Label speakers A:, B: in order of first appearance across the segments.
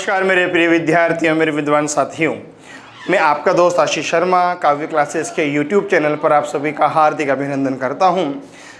A: नमस्कार मेरे प्रिय विद्यार्थियों, मेरे विद्वान साथियों। मैं आपका दोस्त आशीष शर्मा काव्य क्लासेस के YouTube चैनल पर आप सभी का हार्दिक अभिनंदन करता हूं।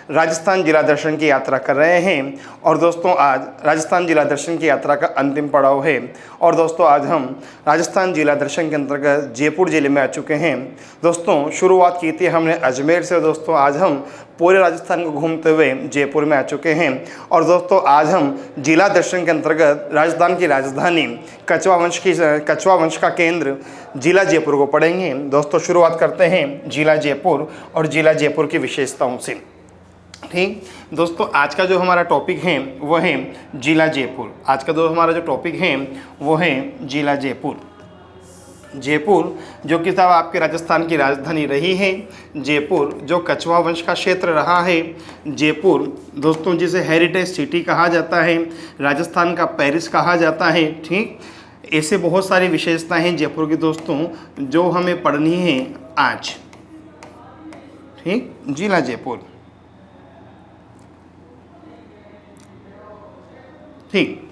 A: राजस्थान जिला दर्शन की यात्रा कर रहे हैं और दोस्तों आज राजस्थान जिला दर्शन की यात्रा का अंतिम पड़ाव है। और दोस्तों आज हम राजस्थान जिला दर्शन के अंतर्गत जयपुर जिले में आ चुके हैं। दोस्तों शुरुआत की थी हमने अजमेर से। दोस्तों आज हम पूरे राजस्थान को घूमते हुए जयपुर में आ चुके हैं। और दोस्तों आज हम जिला दर्शन के अंतर्गत राजस्थान की राजधानी कछवा वंश का केंद्र जिला जयपुर को पढ़ेंगे। दोस्तों शुरुआत करते हैं जिला जयपुर और जिला जयपुर की विशेषताओं से। ठीक दोस्तों, आज का जो हमारा टॉपिक है वो है जिला जयपुर। आज का जो हमारा टॉपिक है वो है जिला जयपुर। जयपुर जो कि साहब आपके राजस्थान की राजधानी रही है। जयपुर जो कछवा वंश का क्षेत्र रहा है। जयपुर दोस्तों जिसे हेरिटेज सिटी कहा जाता है, राजस्थान का पेरिस कहा जाता है। ठीक, ऐसे बहुत सारी विशेषताएं हैं जयपुर की दोस्तों जो हमें पढ़नी है आज। ठीक, जिला जयपुर। ठीक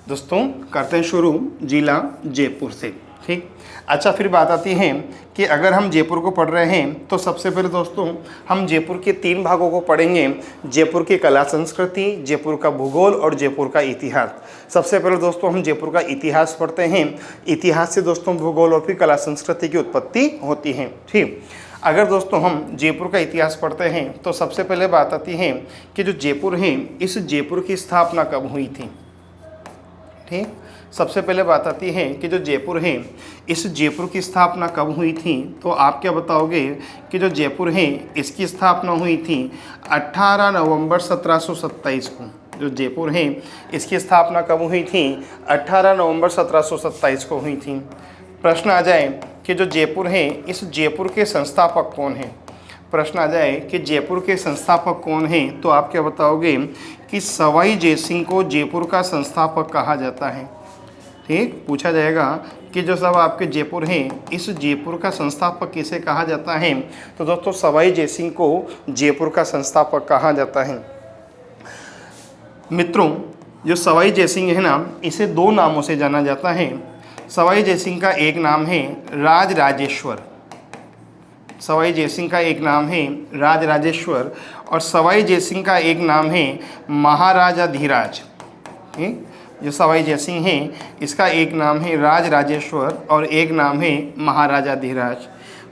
A: दोस्तों, करते हैं शुरू जिला जयपुर से। ठीक, अच्छा फिर बात आती है कि अगर हम जयपुर को पढ़ रहे हैं तो सबसे पहले दोस्तों हम जयपुर के 3 भागों को पढ़ेंगे। जयपुर की कला संस्कृति, जयपुर का भूगोल और जयपुर का इतिहास। सबसे पहले दोस्तों हम जयपुर का इतिहास पढ़ते हैं। इतिहास से दोस्तों भूगोल और फिर कला संस्कृति की उत्पत्ति होती है। ठीक, अगर दोस्तों हम जयपुर का इतिहास पढ़ते हैं तो सबसे पहले बात आती है कि जो जयपुर है इस जयपुर की स्थापना कब हुई थी। ठीक, सबसे पहले बात आती है कि जो जयपुर है इस जयपुर की स्थापना कब हुई थी। तो आप क्या बताओगे कि जो जयपुर है इसकी स्थापना हुई थी 18 नवंबर 1727 को। जो जयपुर है इसकी स्थापना कब हुई थी? 18 नवंबर 1727 को हुई थी। प्रश्न आ जाए कि जो जयपुर है इस जयपुर के संस्थापक कौन हैं। प्रश्न आ जाए कि जयपुर के संस्थापक कौन हैं तो आप क्या बताओगे कि सवाई जयसिंह को जयपुर का संस्थापक कहा जाता है। ठीक, पूछा जाएगा कि जो सब आपके जयपुर हैं इस जयपुर का संस्थापक किसे कहा जाता है। तो दोस्तों सवाई जयसिंह को जयपुर का संस्थापक कहा जाता है। मित्रों जो सवाई जयसिंह है ना, इसे 2 नामों से जाना जाता है। सवाई जयसिंह का एक नाम है राजराजेश्वर। सवाई जयसिंह का एक नाम है राजराजेश्वर और सवाई जयसिंह का एक नाम है महाराजा धीराज। जो सवाई जयसिंह है इसका एक नाम है राजराजेश्वर और एक नाम है महाराजा धीराज।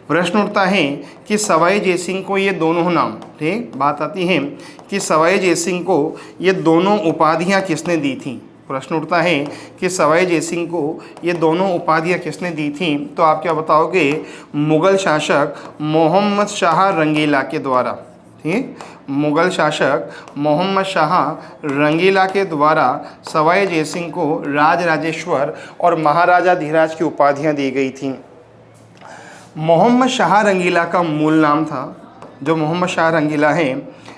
A: प्रश्न उठता है कि सवाई जयसिंह को ये दोनों नाम, ठीक, बात आती है कि सवाई जयसिंह को ये दोनों उपाधियां किसने दी थी। प्रश्न उठता है कि सवाई जयसिंह को ये दोनों उपाधियां किसने दी थी। तो आप क्या बताओगे? मुगल शासक मोहम्मद शाह रंगीला के द्वारा। ठीक, मुगल शासक मोहम्मद शाह रंगीला के द्वारा सवाई जयसिंह को राजराजेश्वर और महाराजा धीराज की उपाधियां दी गई थी। मोहम्मद शाह रंगीला का मूल नाम था, जो मोहम्मद शाह रंगीला है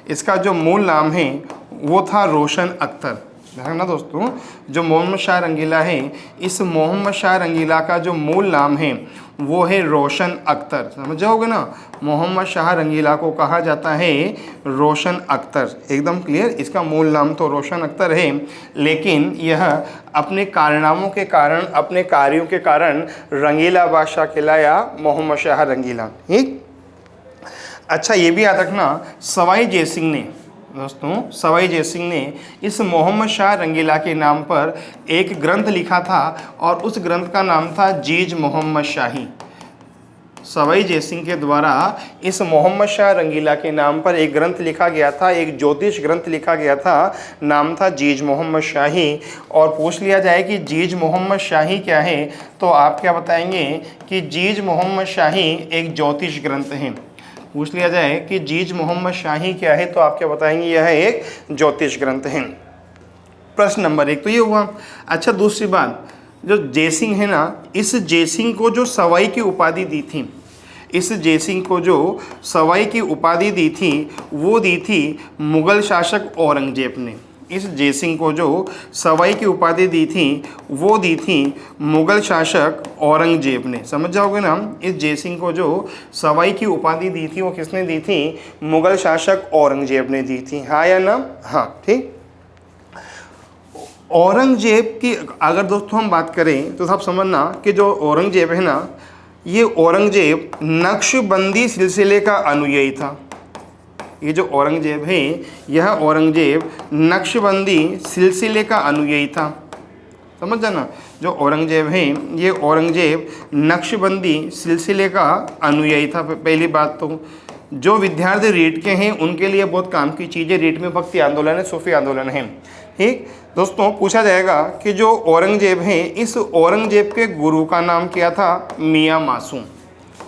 A: इसका जो मूल नाम है वो था रोशन अख्तर। ध्यान ना दोस्तों, जो मोहम्मद शाह रंगीला है इस मोहम्मद शाह रंगीला का जो मूल नाम है वो है रोशन अख्तर। समझ जाओगे ना, मोहम्मद शाह रंगीला को कहा जाता है रोशन अख्तर। एकदम क्लियर, इसका मूल नाम तो रोशन अख्तर है लेकिन यह अपने कारनामों के कारण, अपने कार्यों के कारण रंगीला बादशाह कहलाया मोहम्मद शाह रंगीला। ठीक, अच्छा ये भी याद रखना सवाई जयसिंह ने, दोस्तों सवाई जयसिंह ने इस मोहम्मद शाह रंगीला के नाम पर एक ग्रंथ लिखा था और उस ग्रंथ का नाम था जीज मोहम्मद शाही। सवाई जयसिंह के द्वारा इस मोहम्मद शाह रंगीला के नाम पर एक ग्रंथ लिखा गया था, एक ज्योतिष ग्रंथ लिखा गया था, नाम था जीज मोहम्मद शाही। और पूछ लिया जाए कि जीज मोहम्मद शाही क्या है तो आप क्या बताएंगे कि जीज मोहम्मद शाही एक ज्योतिष ग्रंथ है। पूछ लिया जाए कि जीज मोहम्मद शाही क्या है तो आप क्या बताएंगे? यह एक ज्योतिष ग्रंथ है। प्रश्न नंबर 1 तो ये हुआ। अच्छा दूसरी बात, जो जयसिंह है ना, इस जयसिंह को जो सवाई की उपाधि दी थी, इस जयसिंह को जो सवाई की उपाधि दी थी वो दी थी मुगल शासक औरंगजेब ने। इस जयसिंह को जो सवाई की उपाधि दी थी वो दी थी मुगल शासक औरंगजेब ने। समझ जाओगे ना, इस जयसिंह को जो सवाई की उपाधि दी थी वो किसने दी थी? मुगल शासक औरंगजेब ने दी थी। हाँ या ना? हाँ। ठीक, औरंगजेब की अगर दोस्तों हम बात करें तो आप समझना कि जो औरंगजेब है ना, ये औरंगजेब नक्शबंदी सिलसिले का अनुयायी था। ये जो औरंगजेब है, यह औरंगजेब नक्शबंदी सिलसिले का अनुयायी था। समझ जाना, जो औरंगजेब है ये औरंगजेब नक्शबंदी सिलसिले का अनुयायी था। पहली बात तो जो विद्यार्थी रीट के हैं उनके लिए बहुत काम की चीज़ है। रीट में भक्ति आंदोलन है, सूफी आंदोलन है। ठीक दोस्तों, पूछा जाएगा कि जो औरंगजेब है, इस औरंगजेब के गुरु का नाम क्या था? मियाँ मासूम।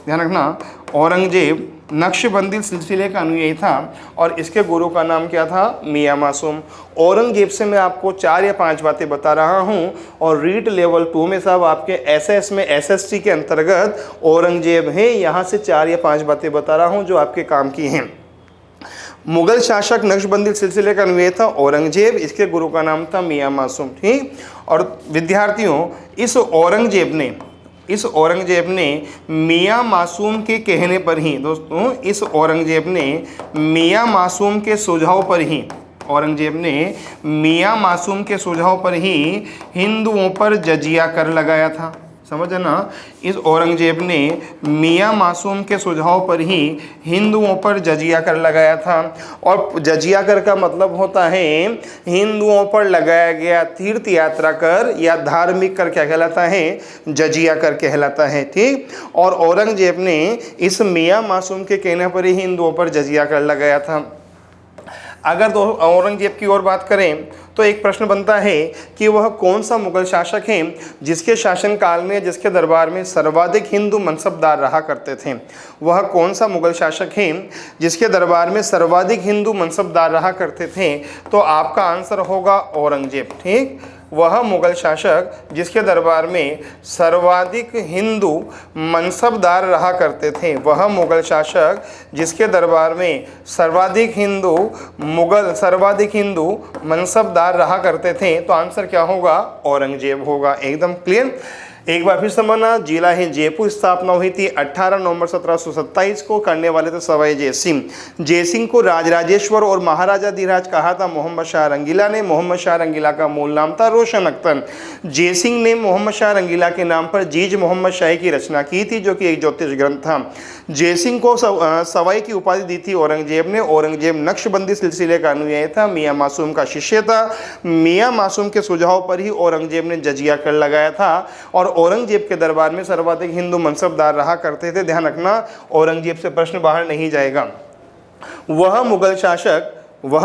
A: ध्यान रखना, औरंगजेब नक्शबंदी सिलसिले का अनुयायी था और इसके गुरु का नाम क्या था? मियाँ मासूम। औरंगजेब से मैं आपको 4 या 5 बातें बता रहा हूँ और रीट लेवल 2 में साहब आपके एसएस में एसएसटी के अंतर्गत औरंगजेब है, यहाँ से 4 या 5 बातें बता रहा हूँ जो आपके काम की हैं। मुगल शासक नक्शबंदी सिलसिले का अनुयायी था औरंगजेब, इसके गुरु का नाम था मियाँ मासूम। ठीक, और विद्यार्थियों, इस औरंगजेब ने मियाँ मासूम के कहने पर ही, दोस्तों इस औरंगजेब ने मियाँ मासूम के सुझाव पर ही, औरंगजेब ने मियाँ मासूम के सुझाव पर ही हिंदुओं पर जजिया कर लगाया था। समझ ना, इस औरंगजेब ने मियाँ मासूम के सुझाव पर ही हिंदुओं पर जजिया कर लगाया था। और जजिया कर का मतलब होता है हिंदुओं पर लगाया गया तीर्थ यात्रा कर या धार्मिक कर, क्या कहलाता है? जजिया कर कहलाता है। ठीक, और औरंगजेब ने इस मियाँ मासूम के कहने पर ही हिंदुओं पर जजिया कर लगाया था। अगर औरंगजेब की ओर बात करें तो एक प्रश्न बनता है कि वह कौन सा मुगल शासक है जिसके शासनकाल में, जिसके दरबार में सर्वाधिक हिंदू मनसबदार रहा करते थे? वह कौन सा मुगल शासक है जिसके दरबार में सर्वाधिक हिंदू मनसबदार रहा करते थे? तो आपका आंसर होगा औरंगजेब। ठीक, वह मुगल शासक जिसके दरबार में सर्वाधिक हिंदू मनसबदार रहा करते थे, वह मुगल शासक जिसके दरबार में सर्वाधिक हिंदू मनसबदार रहा करते थे। तो आंसर क्या होगा? औरंगजेब होगा। एकदम क्लियर। एक बार फिर समझना, जिला है जयपुर, स्थापना हुई थी 18 नवंबर 1727 को। करने वाले थे सवाई जयसिंह। जयसिंह को राजराजेश्वर और महाराजा धीराज कहा था मोहम्मद शाह रंगीला ने। मोहम्मद शाह रंगीला का मूल नाम था रोशन अख्तर। जयसिंह ने मोहम्मद शाह रंगीला के नाम पर जीज मोहम्मद शाही की रचना की थी, जो कि एक ज्योतिष ग्रंथ था। जयसिंह को सवाई की उपाधि दी थी औरंगजेब ने। औरंगजेब नक्शबंदी सिलसिले का अनुयायी था, मियाँ मासूम का शिष्य था। मियाँ मासूम के सुझाव पर ही औरंगजेब ने जजिया कर लगाया था और औरंगजेब के दरबार में सर्वाधिक हिंदू मनसबदार रहा करते थे। ध्यान रखना, औरंगजेब से प्रश्न बाहर नहीं जाएगा। वह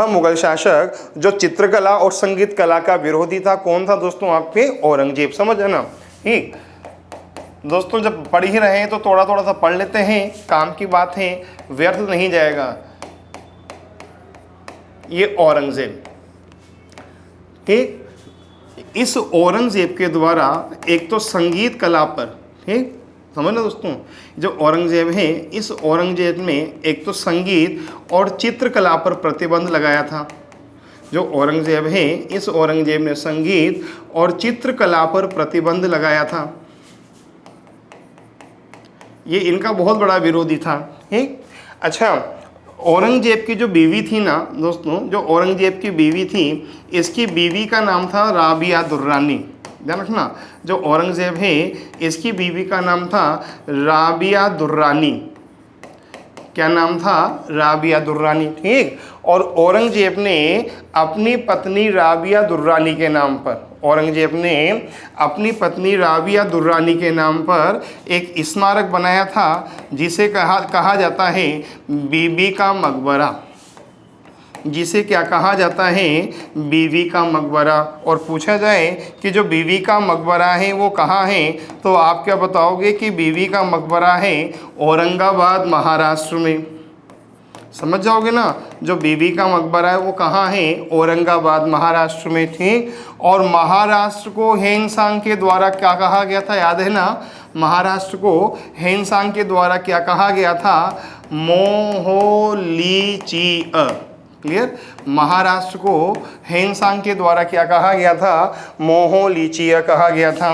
A: मुगल शासक जो चित्रकला और संगीत कला का विरोधी था, कौन था दोस्तों? आपके औरंगजेब। समझ है ना? ठीक दोस्तों, जब पढ़ ही रहे हैं तो थोड़ा थोड़ा सा पढ़ लेते हैं, काम की बात है, व्यर्थ नहीं जाएगा। ये औरंगजेब, ठीक, इस औरंगजेब के द्वारा एक तो संगीत कला पर, ठीक समझना दोस्तों, जो औरंगजेब है, इस औरंगजेब ने एक तो संगीत और चित्रकला पर प्रतिबंध लगाया था। जो औरंगजेब है, इस औरंगजेब ने संगीत और चित्रकला पर प्रतिबंध लगाया था। ये इनका बहुत बड़ा विरोधी था। ठीक, अच्छा, औरंगजेब की जो बीवी थी ना दोस्तों, जो औरंगजेब की बीवी थी, इसकी बीवी का नाम था राबिया दुर्रानी। ध्यान रखना, जो औरंगजेब है इसकी बीवी का नाम था राबिया दुर्रानी। क्या नाम था? राबिया दुर्रानी। ठीक, और औरंगजेब ने अपनी पत्नी राबिया दुर्रानी के नाम पर, औरंगजेब ने अपनी पत्नी राबिया दुर्रानी के नाम पर एक स्मारक बनाया था, जिसे कहा जाता है बीबी का मकबरा। जिसे क्या कहा जाता है? बीवी का मकबरा। और पूछा जाए कि जो बीवी का मकबरा है वो कहाँ है, तो आप क्या बताओगे कि बीवी का मकबरा है औरंगाबाद महाराष्ट्र में। समझ जाओगे ना, जो बीवी का मकबरा है वो कहाँ है? औरंगाबाद महाराष्ट्र में। ठीक, और महाराष्ट्र को हेनसांग के द्वारा क्या कहा गया था, याद है ना? महाराष्ट्र को हेनसांग के द्वारा क्या कहा गया था? मोहोलीचिया। क्लियर, महाराष्ट्र को हेनसांग के द्वारा क्या कहा गया था? मोहोलीचिया कहा गया था।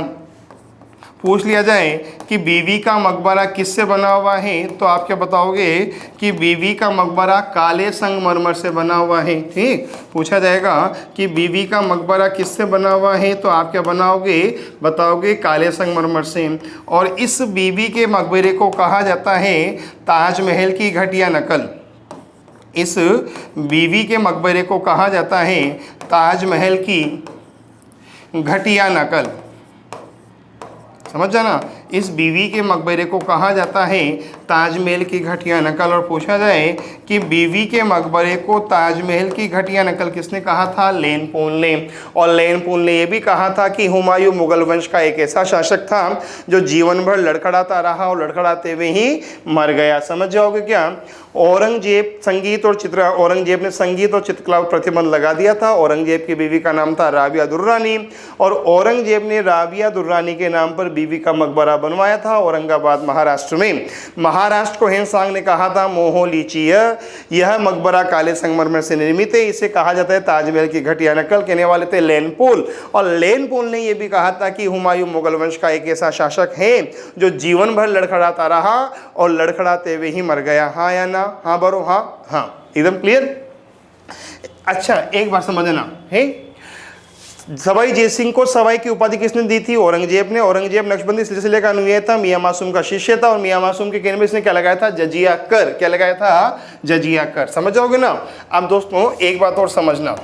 A: पूछ लिया जाए कि बीवी का मकबरा किससे बना हुआ है, तो आप क्या बताओगे कि बीवी का मकबरा काले संगमरमर से बना हुआ है। ठीक, पूछा जाएगा कि बीवी का मकबरा किससे बना हुआ है, तो आप क्या बनाओगे, बताओगे काले संगमरमर से। और इस बीवी के मकबरे को कहा जाता है ताजमहल की घटिया नकल। इस बीवी के मकबरे को कहा जाता है ताजमहल की घटिया नकल। समझ जाना, इस बीवी के मकबरे को कहा जाता है ताजमहल की घटिया नकल। और पूछा जाए कि बीवी के मकबरे को ताजमहल की घटिया नकल किसने कहा था, लेन पोल ने। और लेन पोल ने यह भी कहा था कि हुमायूं मुगल वंश का एक ऐसा शासक था जो जीवन भर लड़खड़ाता रहा और लड़खड़ाते हुए ही मर गया। समझ जाओगे क्या, औरंगजेब औरंगजेब ने संगीत और चित्रकला पर प्रतिबंध लगा दिया था। औरंगजेब की बीवी का नाम था राबिया दुर्रानी, और औरंगजेब ने राबिया दुर्रानी के नाम पर बीवी का मकबरा बनवाया था औरंगाबाद महाराष्ट्र में। महाराष्ट्र को हिंसांग ने कहा था मोहो लीचिय, यह मकबरा काले संगमरमर से निर्मित है, इसे कहा जाता है ताजमहल की घटिया नकल। कहने वाले थे लेन पोल। और लेन पोल ने यह भी कहा था कि हुमायूं मुगल वंश का एक ऐसा शासक है जो जीवन भर लड़खड़ाता रहा और लड़खड़ाते हुए ही मर गया। हाँ या ना, हाँ बरो, हाँ हाँ, एकदम क्लियर। अच्छा, एक बात समझना है, सवाई जयसिंह को सवाई की उपाधि किसने दी थी, औरंगजेब ने। औरंगजेब नक्शबंदी सिलसिले का अनुयायी था, मियां मासूम का शिष्य था, और मियां मासूम के कहने में इसने क्या लगाया था, जजिया कर। क्या लगाया था, जजिया कर। समझ जाओगे ना। अब दोस्तों एक बात और समझना,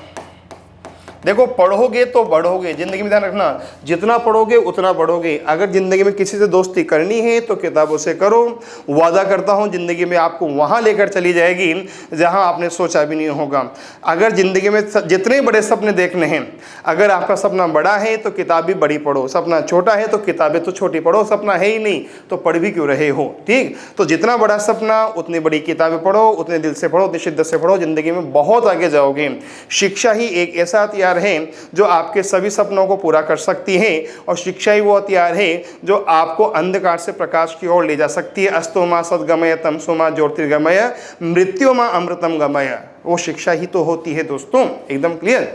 A: देखो पढ़ोगे तो बढ़ोगे, जिंदगी में ध्यान रखना, जितना पढ़ोगे उतना बढ़ोगे। अगर जिंदगी में किसी से दोस्ती करनी है तो किताबों से करो। वादा करता हूँ जिंदगी में आपको वहाँ लेकर चली जाएगी जहाँ आपने सोचा भी नहीं होगा। अगर जिंदगी में जितने बड़े सपने देखने हैं, अगर आपका सपना बड़ा है तो किताब भी बड़ी पढ़ो, सपना छोटा है तो किताबें तो छोटी पढ़ो, सपना है ही नहीं तो पढ़ भी क्यों रहे हो। ठीक, तो जितना बड़ा सपना उतनी बड़ी किताबें पढ़ो, उतने दिल से पढ़ो, उतनी शिद्दत से पढ़ो, जिंदगी में बहुत आगे जाओगे। शिक्षा ही एक ऐसा हथियार है जो आपके सभी सपनों को पूरा कर सकती है, और शिक्षा ही वो हथियार है जो आपको अंधकार से प्रकाश की ओर ले जा सकती है। अस्तो मा सद्गमय तमसो मा ज्योतिर्गमय मृत्यु मा अमृतम गमय, वो शिक्षा ही तो होती है दोस्तों। एकदम क्लियर।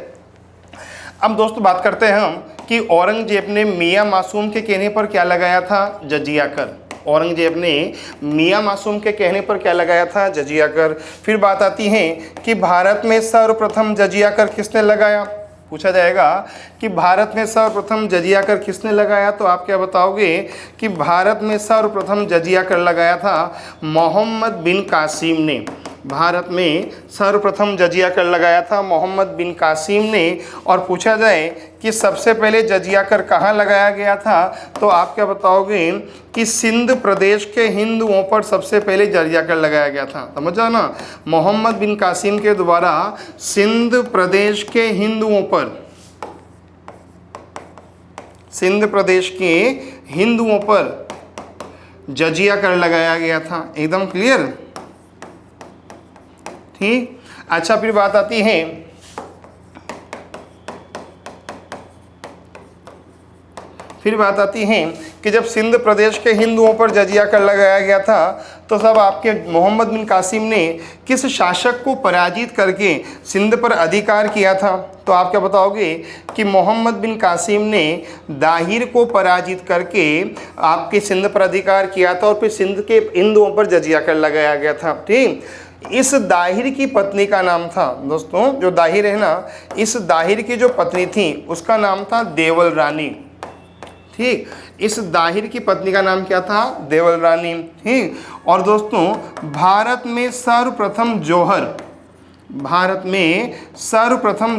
A: अब दोस्तों बात करते हैं हम कि औरंगजेब ने मियां मासूम के कहने पर क्या लगाया था, जजिया कर। औरंगजेब ने मियां मासूम के कहने पर क्या लगाया था, जजिया कर। फिर बात आती है कि भारत में सर्वप्रथम जजिया कर किसने लगाया। पूछा जाएगा कि भारत में सर्वप्रथम जजिया कर किसने लगाया, तो आप क्या बताओगे कि भारत में सर्वप्रथम जजिया कर लगाया था मोहम्मद बिन कासिम ने। भारत में सर्वप्रथम जजिया कर लगाया था मोहम्मद बिन कासिम ने। और पूछा जाए कि सबसे पहले जजिया कर कहाँ लगाया गया था, तो आप क्या बताओगे कि सिंध प्रदेश के हिंदुओं पर सबसे पहले जजिया कर लगाया गया था। समझ जाओ ना, मोहम्मद बिन कासिम के द्वारा सिंध प्रदेश के हिंदुओं पर, सिंध प्रदेश के हिंदुओं पर जजिया कर लगाया गया था। एकदम क्लियर। ठीक, अच्छा फिर बात आती है कि जब सिंध प्रदेश के हिंदुओं पर जजिया कर लगाया गया था तो सब आपके मोहम्मद बिन कासिम ने किस शासक को पराजित करके सिंध पर अधिकार किया था, तो आप क्या बताओगे कि मोहम्मद बिन कासिम ने दाहिर को पराजित करके आपके सिंध पर अधिकार किया था, और फिर सिंध के हिंदुओं पर जजिया कर लगाया गया था। ठीक, इस दाहिर की पत्नी का नाम था दोस्तों, जो दाहिर है ना, इस दाहिर की जो पत्नी थी उसका नाम था देवल रानी। ठीक, इस दाहिर की पत्नी का नाम क्या था, देवल रानी। ठीक, और दोस्तों भारत में सर्वप्रथम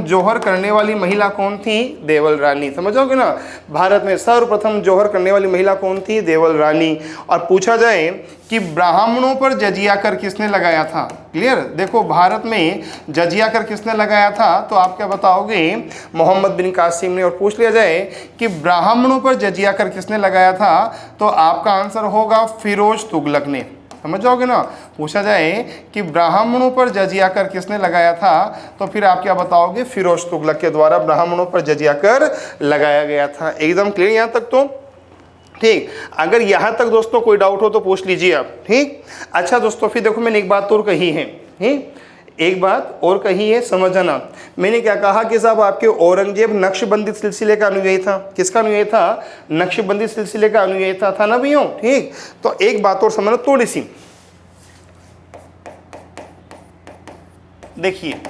A: जौहर करने वाली महिला कौन थी, देवल रानी। समझोगे ना, भारत में सर्वप्रथम जौहर करने वाली महिला कौन थी, देवल रानी। और पूछा जाए कि ब्राह्मणों पर जजिया कर किसने लगाया था। क्लियर, देखो भारत में जजिया कर किसने लगाया था, तो आप क्या बताओगे, मोहम्मद बिन कासिम ने। और पूछ लिया जाए कि ब्राह्मणों पर जजिया कर किसने लगाया था, तो आपका आंसर होगा फिरोज तुगलक ने। समझ जाओगे ना। पूछा जाए कि ब्राह्मणों पर जजिया कर किसने लगाया था, तो फिर आप क्या बताओगे, फिरोज तुगलक के द्वारा ब्राह्मणों पर जजिया कर लगाया गया था। एकदम क्लियर यहाँ तक तो। ठीक, अगर यहाँ तक दोस्तों कोई डाउट हो तो पूछ लीजिए आप। ठीक, अच्छा दोस्तों फिर देखो मैंने एक बात और कही है। ठीक, एक बात और कही है, समझना। मैंने क्या कहा कि साहब आपके औरंगजेब नक्शबंदी सिलसिले का अनुयायी था। किसका अनुयायी था? नक्शबंदी सिलसिले का अनुयायी था ना भैया? ठीक, तो एक बात और समझना थोड़ी सी। देखिए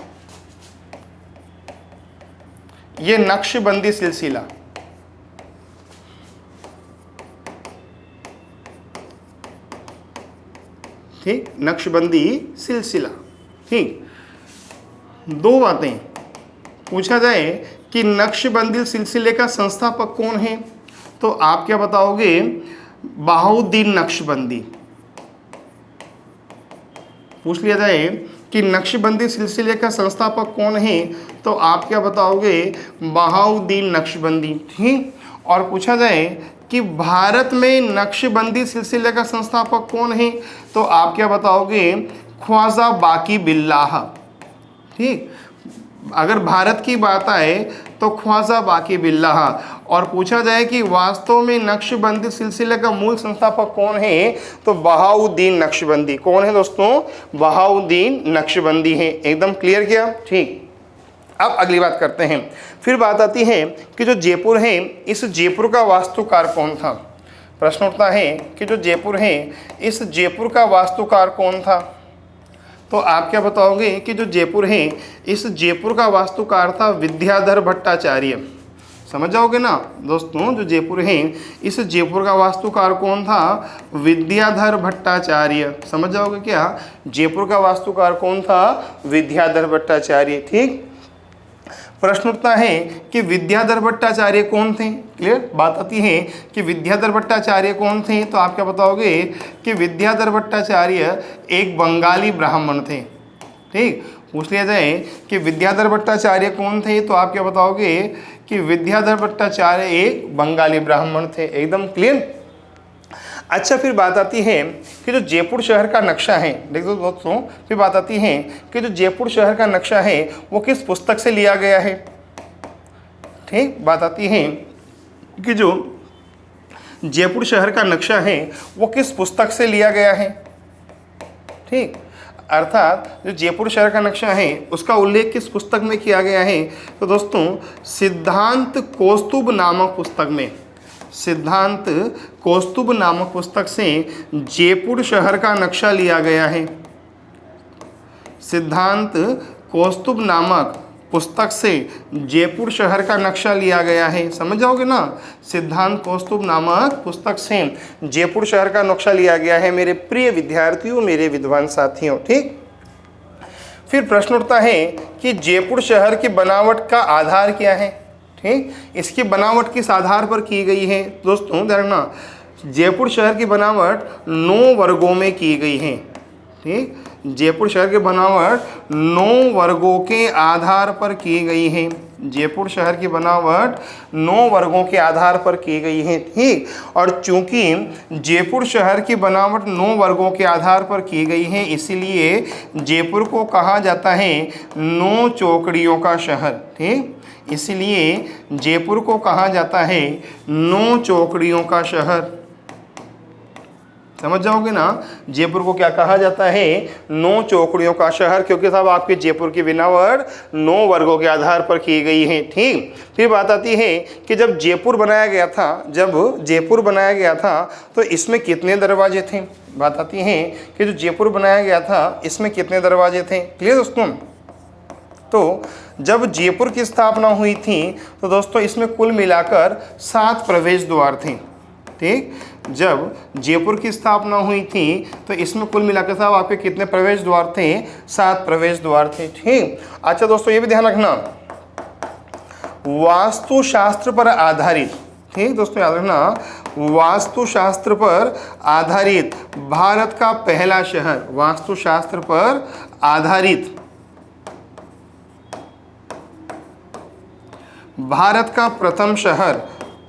A: ये नक्शबंदी सिलसिला, ठीक, नक्शबंदी सिलसिला, ठीक। दो बातें पूछा जाए कि नक्शबंदी सिलसिले का संस्थापक कौन है, तो आप क्या बताओगे? बहाउद्दीन नक्शबंदी। पूछ लिया जाए कि नक्शबंदी सिलसिले का संस्थापक कौन है, तो आप क्या बताओगे? बहाउद्दीन नक्शबंदी, ठीक। और पूछा जाए कि भारत में नक्शबंदी सिलसिले का संस्थापक कौन है, तो आप क्या बताओगे? ख्वाजा बाकी बिल्लाह, ठीक। अगर भारत की बात आए तो ख्वाजा बाकी बिल्लाह। और पूछा जाए कि वास्तव में नक्शबंदी सिलसिले का मूल संस्थापक कौन है, तो बहाउद्दीन नक्शबंदी। कौन है दोस्तों? बहाउद्दीन नक्शबंदी है। एकदम क्लियर किया, ठीक। अब अगली बात करते हैं। फिर बात आती है कि जो जयपुर है, इस जयपुर का वास्तुकार कौन था? प्रश्न उठता है कि जो जयपुर है, इस जयपुर का वास्तुकार कौन था? तो आप क्या बताओगे कि जो जयपुर है, इस जयपुर का वास्तुकार था विद्याधर भट्टाचार्य। समझ जाओगे ना दोस्तों? जो जयपुर है, इस जयपुर का वास्तुकार कौन था? विद्याधर भट्टाचार्य। समझ जाओगे क्या? जयपुर का वास्तुकार कौन था? विद्याधर भट्टाचार्य, ठीक। प्रश्न उठता है कि विद्याधर भट्टाचार्य कौन थे? क्लियर बात आती है कि विद्याधर भट्टाचार्य कौन थे, तो आप क्या बताओगे कि विद्याधर भट्टाचार्य एक बंगाली ब्राह्मण थे, ठीक। पूछ लिया जाए कि विद्याधर भट्टाचार्य कौन थे, तो आप क्या बताओगे कि विद्याधर भट्टाचार्य एक बंगाली ब्राह्मण थे। एकदम क्लियर। अच्छा, फिर बात आती है कि जो जयपुर शहर का नक्शा है, देखो दोस्तों, फिर बात आती है कि जो जयपुर शहर का नक्शा है वो किस पुस्तक से लिया गया है, ठीक। बात आती है कि जो जयपुर शहर का नक्शा है वो किस पुस्तक से लिया गया है, ठीक। अर्थात जो जयपुर शहर का नक्शा है उसका उल्लेख किस पुस्तक में किया गया है, तो दोस्तों सिद्धांत कौस्तुभ नामक पुस्तक में, सिद्धांत कौस्तुभ नामक पुस्तक से जयपुर शहर का नक्शा लिया गया है। सिद्धांत कौस्तुभ नामक पुस्तक से जयपुर शहर का नक्शा लिया गया है। समझ जाओगे ना? सिद्धांत कौस्तुभ नामक पुस्तक से जयपुर शहर का नक्शा लिया गया है मेरे प्रिय विद्यार्थियों, मेरे विद्वान साथियों, ठीक। फिर प्रश्न उठता है कि जयपुर शहर की बनावट का आधार क्या है, ठीक। इसकी बनावट किस आधार पर की गई है? दोस्तों ध्यान रखना, जयपुर शहर की बनावट 9 वर्गों में की गई है, ठीक। जयपुर शहर की बनावट 9 वर्गों के आधार पर की गई है। जयपुर शहर की बनावट 9 वर्गों के आधार पर की गई है, ठीक। और चूंकि जयपुर शहर की बनावट 9 वर्गों के आधार पर की गई है, इसीलिए जयपुर को कहा जाता है 9 चौकड़ियों का शहर, ठीक। इसलिए जयपुर को कहा जाता है 9 चौकड़ियों का शहर। समझ जाओगे ना? जयपुर को क्या कहा जाता है? 9 चौकड़ियों का शहर, क्योंकि साहब आपके जयपुर की बनावट 9 वर्गों के आधार पर की गई है, ठीक। फिर बात आती है कि जब जयपुर बनाया गया था, तो इसमें कितने दरवाजे थे? बात आती है कि जो जयपुर बनाया गया था इसमें कितने दरवाजे थे? क्लियर दोस्तों? तो जब जयपुर की स्थापना हुई थी तो दोस्तों इसमें कुल मिलाकर 7 प्रवेश द्वार थे, ठीक। जब जयपुर की स्थापना हुई थी तो इसमें कुल मिलाकर साहब आपके कितने प्रवेश द्वार थे? 7 प्रवेश द्वार थे, ठीक। अच्छा दोस्तों ये भी ध्यान रखना, वास्तुशास्त्र पर आधारित, ठीक दोस्तों याद रखना, वास्तुशास्त्र पर आधारित भारत का पहला शहर, वास्तुशास्त्र पर आधारित भारत का प्रथम शहर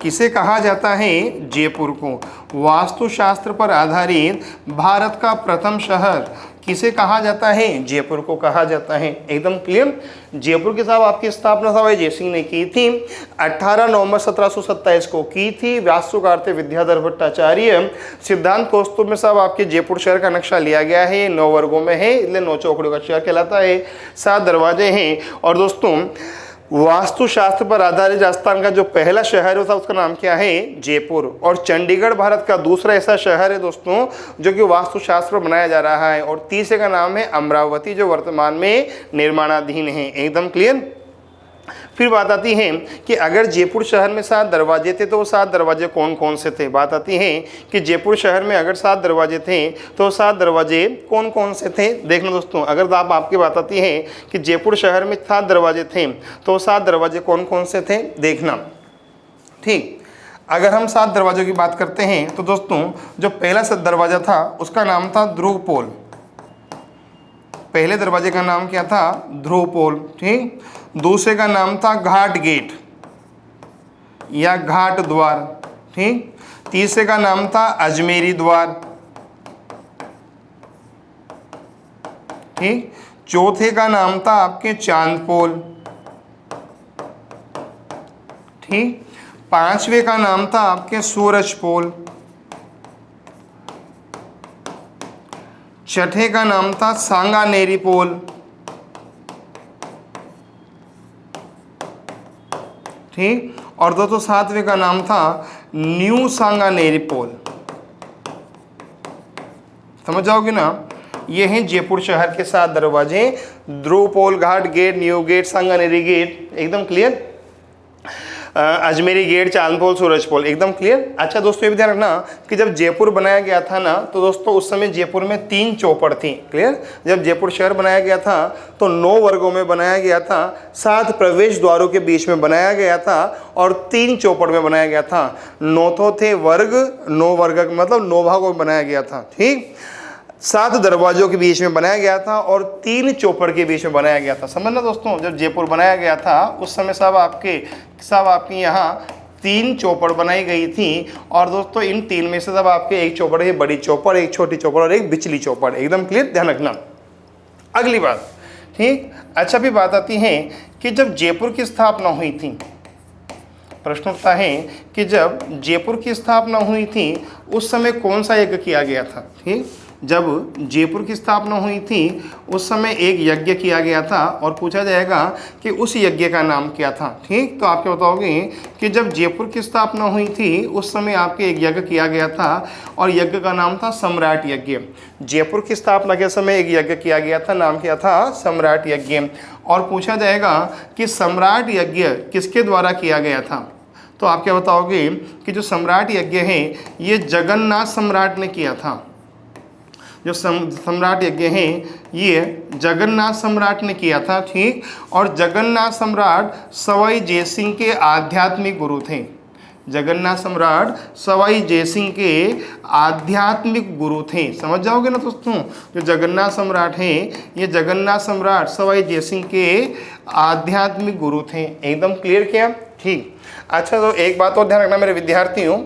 A: किसे कहा जाता है? जयपुर को। वास्तुशास्त्र पर आधारित भारत का प्रथम शहर किसे कहा जाता है? जयपुर को कहा जाता है। एकदम क्लियर। जयपुर की साहब आपकी स्थापना सवाई जयसिंह ने की थी। 18 नवंबर 1727 को की थी। वास्तुकार थे विद्याधर भट्टाचार्य। सिद्धांत कौस्तुभ में साहब आपके जयपुर शहर का नक्शा लिया गया है। 9 वर्गों में है, इसलिए 9 चौकड़ियों का शहर कहलाता है। 7 दरवाजे हैं। और दोस्तों वास्तुशास्त्र पर आधारित राजस्थान का जो पहला शहर है उसका नाम क्या है? जयपुर। और चंडीगढ़ भारत का दूसरा ऐसा शहर है दोस्तों जो कि वास्तुशास्त्र पर बनाया जा रहा है। और तीसरे का नाम है अमरावती, जो वर्तमान में निर्माणाधीन है। एकदम क्लियर। फिर बात आती है कि अगर जयपुर शहर में 7 दरवाजे थे तो वो 7 दरवाजे कौन कौन से थे? बात आती है कि जयपुर शहर में अगर 7 दरवाजे थे तो 7 दरवाजे कौन कौन से थे? देखना दोस्तों, अगर आपकी बात आती है कि जयपुर शहर में 7 दरवाजे थे तो 7 दरवाजे कौन कौन से थे? देखना। ठीक, अगर हम 7 दरवाजों की बात करते हैं तो दोस्तों जो पहला दरवाजा था उसका नाम था ध्रुवपोल। पहले दरवाजे का नाम क्या था? ध्रुवपोल। ठीक, दूसरे का नाम था घाट गेट या घाट द्वार। ठीक, तीसरे का नाम था अजमेरी द्वार। ठीक, चौथे का नाम था आपके चांदपोल। ठीक, पांचवे का नाम था आपके सूरजपोल। छठे का नाम था सांगानेरी पोल। ठीक, और दोस्तों 7वें का नाम था न्यू सांगानेरी पोल। समझ जाओगे ना? ये हैं जयपुर शहर के 7 दरवाजे, Dhruvpol, Ghat gate, new gate, Sanganeri gate. एकदम क्लियर। अजमेरी गेट, चांदपोल, सूरजपोल। एकदम क्लियर। अच्छा दोस्तों ये भी ध्यान रखना कि जब जयपुर बनाया गया था ना तो दोस्तों उस समय जयपुर में 3 चौपड़ थी। क्लियर। जब जयपुर शहर बनाया गया था तो 9 वर्गों में बनाया गया था, 7 प्रवेश द्वारों के बीच में बनाया गया था और 3 चौपड़ में बनाया गया था। 9 तो थे वर्ग, 9 वर्ग मतलब 9 भागों में बनाया गया था। ठीक, 7 दरवाजों के बीच में बनाया गया था और 3 चौपड़ के बीच में बनाया गया था। समझना दोस्तों, जब जयपुर बनाया गया था उस समय साहब आपकी यहाँ 3 चौपड़ बनाई गई थी। और दोस्तों इन 3 में से सब आपके एक चौपड़ है बड़ी चौपड़, एक छोटी चौपड़ और एक बिचली चौपड़। एकदम क्लियर, ध्यान रखना। अगली बात। ठीक, अच्छा भी बात आती है कि जब जयपुर की स्थापना हुई थी, प्रश्न उठता है कि जब जयपुर की स्थापना हुई थी उस समय कौन सा यज्ञ किया गया था? ठीक, जब जयपुर की स्थापना हुई थी उस समय एक यज्ञ किया गया था और पूछा जाएगा कि उस यज्ञ का नाम क्या था। ठीक, तो आप क्या बताओगे कि जब जयपुर की स्थापना हुई थी उस समय आपके एक यज्ञ किया गया था और यज्ञ का नाम था सम्राट यज्ञ। जयपुर की स्थापना के समय एक यज्ञ किया गया था, नाम क्या था? सम्राट यज्ञ। और पूछा जाएगा कि सम्राट यज्ञ किसके द्वारा किया गया था? तो आप क्या बताओगे कि जो सम्राट यज्ञ है ये जगन्नाथ सम्राट ने किया था। जो सम्राट यज्ञ है ये जगन्नाथ सम्राट ने किया था। ठीक, और जगन्नाथ सम्राट सवाई जयसिंह के आध्यात्मिक गुरु थे। जगन्नाथ सम्राट सवाई जयसिंह के आध्यात्मिक गुरु थे। समझ जाओगे ना दोस्तों, जो जगन्नाथ सम्राट है ये जगन्नाथ सम्राट सवाई जयसिंह के आध्यात्मिक गुरु थे। एकदम क्लियर किया? ठीक। अच्छा, तो एक बात और ध्यान रखना मेरे विद्यार्थियों,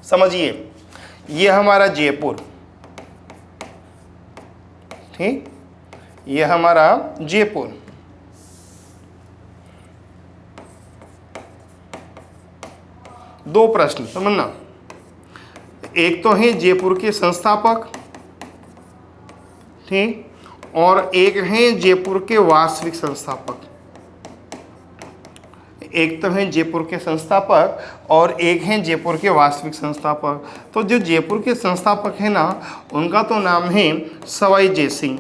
A: समझिए, ये हमारा जयपुर। ठीक, ये हमारा जयपुर। दो प्रश्न समझना, एक तो है जयपुर के संस्थापक, ठीक, और एक है जयपुर के वास्तविक संस्थापक। एक तो है जयपुर के संस्थापक और एक है जयपुर के वास्तविक संस्थापक। तो जो जयपुर के संस्थापक है ना उनका तो नाम है सवाई जयसिंह।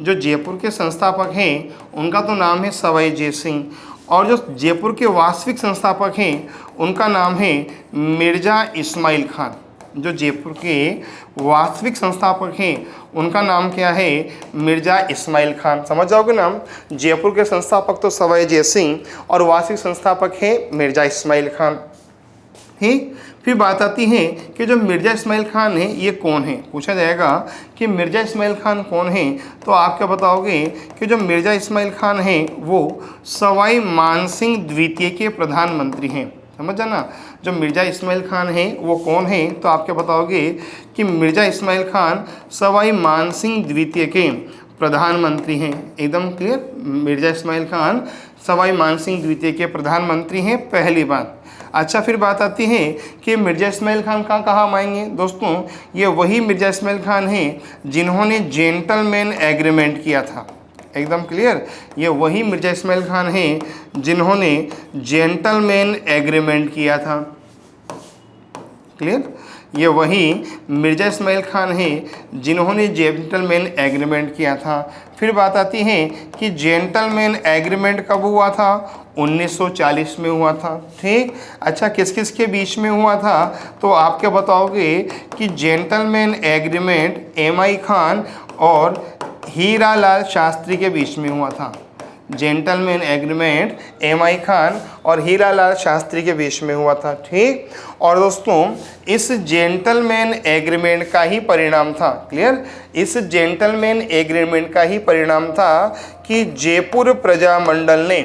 A: जो जयपुर के संस्थापक हैं उनका तो नाम है सवाई जयसिंह। और जो जयपुर के वास्तविक संस्थापक हैं उनका नाम है मिर्ज़ा इस्माइल खान। जो जयपुर के वास्तविक संस्थापक हैं उनका नाम क्या है? मिर्ज़ा इस्माइल खान। समझ जाओगे ना, जयपुर के संस्थापक तो सवाई जयसिंह और वास्तविक संस्थापक है मिर्ज़ा इस्माइल खान। ठीक, फिर बात आती है कि जो मिर्ज़ा इस्माइल खान है ये कौन है? पूछा जाएगा कि मिर्ज़ा इस्माइल खान कौन है, तो आप क्या बताओगे कि जो मिर्ज़ा इस्माइल खान है वो सवाई मानसिंह द्वितीय के प्रधानमंत्री हैं। समझ जाना, जो मिर्ज़ा इस्माइल खान हैं वो कौन हैं? तो आप क्या बताओगे कि मिर्ज़ा इस्माइल खान सवाई मानसिंह द्वितीय के प्रधानमंत्री हैं। एकदम क्लियर, मिर्ज़ा इस्माइल खान सवाई मानसिंह द्वितीय के प्रधानमंत्री हैं, पहली बात। अच्छा, फिर बात आती है कि मिर्ज़ा इस्माइल खान कहाँ आएंगे? दोस्तों, ये वही मिर्ज़ा इस्माइल खान हैं जिन्होंने जेंटलमैन एग्रीमेंट किया था। एकदम क्लियर, ये वही मिर्ज़ा इस्माइल खान हैं जिन्होंने जेंटलमैन एग्रीमेंट किया था। क्लियर, ये वही मिर्ज़ा इस्माइल खान हैं जिन्होंने जेंटलमैन एग्रीमेंट किया था। फिर बात आती है कि जेंटलमैन एग्रीमेंट कब हुआ था? 1940 में हुआ था। ठीक, अच्छा, किस किस के बीच में हुआ था? तो आप क्या बताओगे कि जेंटलमैन एग्रीमेंट एम.आई. खान और हीरा लाल शास्त्री के बीच में हुआ था। Gentleman agreement MI. खान और हीरा लाल शास्त्री के बीच में हुआ था। ठीक, और दोस्तों इस जेंटलमैन एग्रीमेंट का ही परिणाम था, क्लियर, इस जेंटलमैन एग्रीमेंट का ही परिणाम था कि जयपुर प्रजामंडल ने,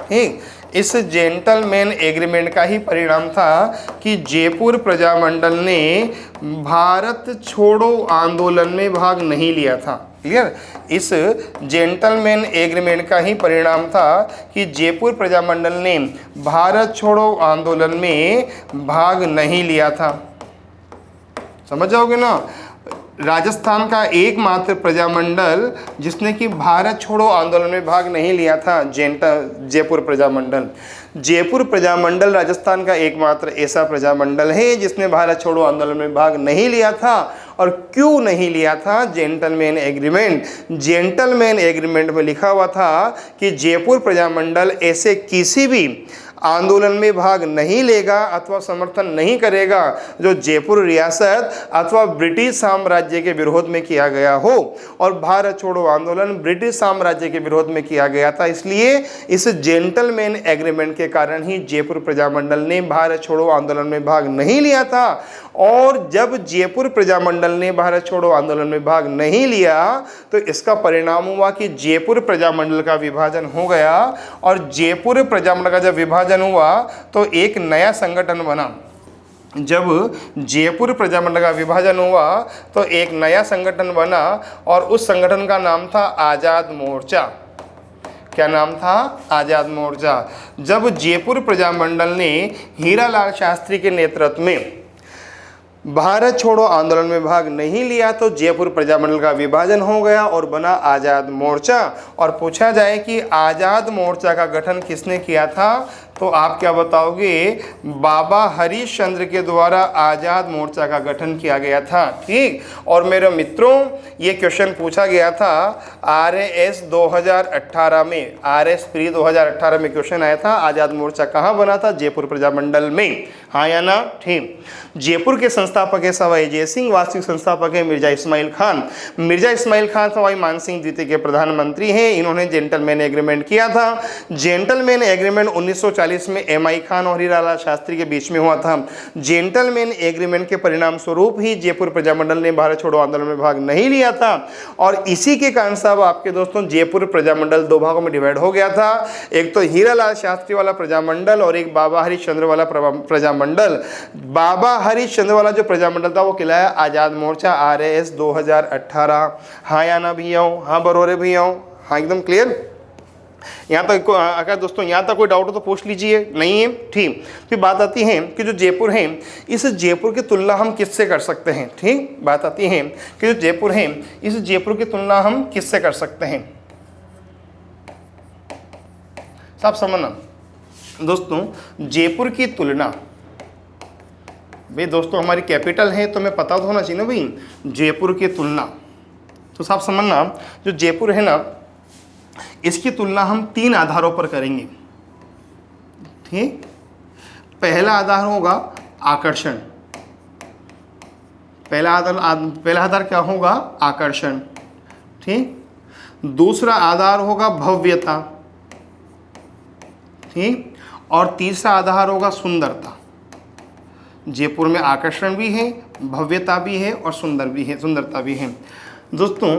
A: ठीक, इस जेंटलमैन एग्रीमेंट का ही परिणाम था कि जयपुर प्रजामंडल ने भारत छोड़ो आंदोलन में भाग नहीं लिया था। क्लियर, इस जेंटलमैन एग्रीमेंट का ही परिणाम था कि जयपुर प्रजामंडल ने भारत छोड़ो आंदोलन में भाग नहीं लिया था। समझ जाओगे ना? राजस्थान का एकमात्र प्रजामंडल जिसने कि भारत छोड़ो आंदोलन में भाग नहीं लिया था, जयपुर प्रजामंडल। जयपुर प्रजामंडल राजस्थान का एकमात्र ऐसा प्रजामंडल है जिसने भारत छोड़ो आंदोलन में भाग नहीं लिया था। और क्यों नहीं लिया था? जेंटलमैन एग्रीमेंट में लिखा हुआ था कि जयपुर प्रजामंडल ऐसे किसी भी आंदोलन में भाग नहीं लेगा अथवा समर्थन नहीं करेगा जो जयपुर रियासत अथवा ब्रिटिश साम्राज्य के विरोध में किया गया हो। और भारत छोड़ो आंदोलन ब्रिटिश साम्राज्य के विरोध में किया गया था, इसलिए इस जेंटलमैन एग्रीमेंट के कारण ही जयपुर प्रजामंडल ने भारत छोड़ो आंदोलन में भाग नहीं लिया था। और जब जयपुर प्रजामंडल ने भारत छोड़ो आंदोलन में भाग नहीं लिया तो इसका परिणाम हुआ कि जयपुर प्रजामंडल का विभाजन हो गया। और जयपुर प्रजामंडल का जब विभाजन हुआ तो एक नया संगठन बना। जब जयपुर प्रजामंडल का विभाजन हुआ तो एक नया संगठन बना और उस संगठन का नाम था आज़ाद मोर्चा। क्या नाम था? आज़ाद मोर्चा। जब जयपुर प्रजामंडल ने हीरा लाल शास्त्री के नेतृत्व में भारत छोड़ो आंदोलन में भाग नहीं लिया तो जयपुर प्रजामंडल का विभाजन हो गया और बना आज़ाद मोर्चा। और पूछा जाए कि आज़ाद मोर्चा का गठन किसने किया था, तो आप क्या बताओगे? बाबा हरिश्चंद्र के द्वारा आज़ाद मोर्चा का गठन किया गया था। ठीक, और मेरे मित्रों ये क्वेश्चन पूछा गया था RAS 2018 में, RS प्री 2018 में क्वेश्चन आया था, आज़ाद मोर्चा कहाँ बना था? जयपुर प्रजामंडल में, हाँ या ना? ठीक, जयपुर के संस्थापक है सवाई जयसिंह, वास्तविक संस्थापक है मिर्ज़ा इस्माइल खान। मिर्ज़ा इस्माइल खान सवाई मानसिंह द्वितीय के प्रधानमंत्री हैं। इन्होंने जेंटलमैन एग्रीमेंट किया था। जेंटलमैन एग्रीमेंट 1940 में एम.आई. खान और हीरा लाल शास्त्री के बीच में हुआ था। जेंटलमैन एग्रीमेंट के परिणाम स्वरूप ही जयपुर प्रजामंडल ने भारत छोड़ो आंदोलन में भाग नहीं लिया था। और इसी के कारण साहब आपके दोस्तों जयपुर प्रजामंडल दो भागों में डिवाइड हो गया था। एक तो हीरा लाल शास्त्री वाला प्रजामंडल और एक बाबा हरिश्चंद्र वाला प्रजामंडल। बाबा हरिश्चंद्र वाला जो प्रजामंडल था वो कहलाया आज़ाद मोर्चा, RAS 2018। हाँ या ना भैयाओ? हाँ बरोरे भैयाओ? हाँ एकदम क्लियर? यहाँ तक अगर दोस्तों यहाँ तक कोई डाउट हो तो पूछ लीजिए, नहीं है? ठीक, फिर बात आती है कि जो जयपुर है इस जयपुर की तुलना हम किससे कर सकते हैं? ठीक, बात आती है कि जो जयपुर है इस जयपुर की तुलना हम किससे कर सकते हैं? सब समझना दोस्तों, जयपुर की तुलना, भाई दोस्तों हमारी कैपिटल है तो मैं पता तो होना चाहिए ना भाई, जयपुर की तुलना। तो साहब समझना, जो जयपुर है ना इसकी तुलना हम 3 आधारों पर करेंगे। ठीक, पहला आधार होगा आकर्षण। पहला आधार क्या होगा? आकर्षण। ठीक, दूसरा आधार होगा भव्यता। ठीक, और तीसरा आधार होगा सुंदरता। जयपुर में आकर्षण भी है, भव्यता भी है और सुंदरता भी है। दोस्तों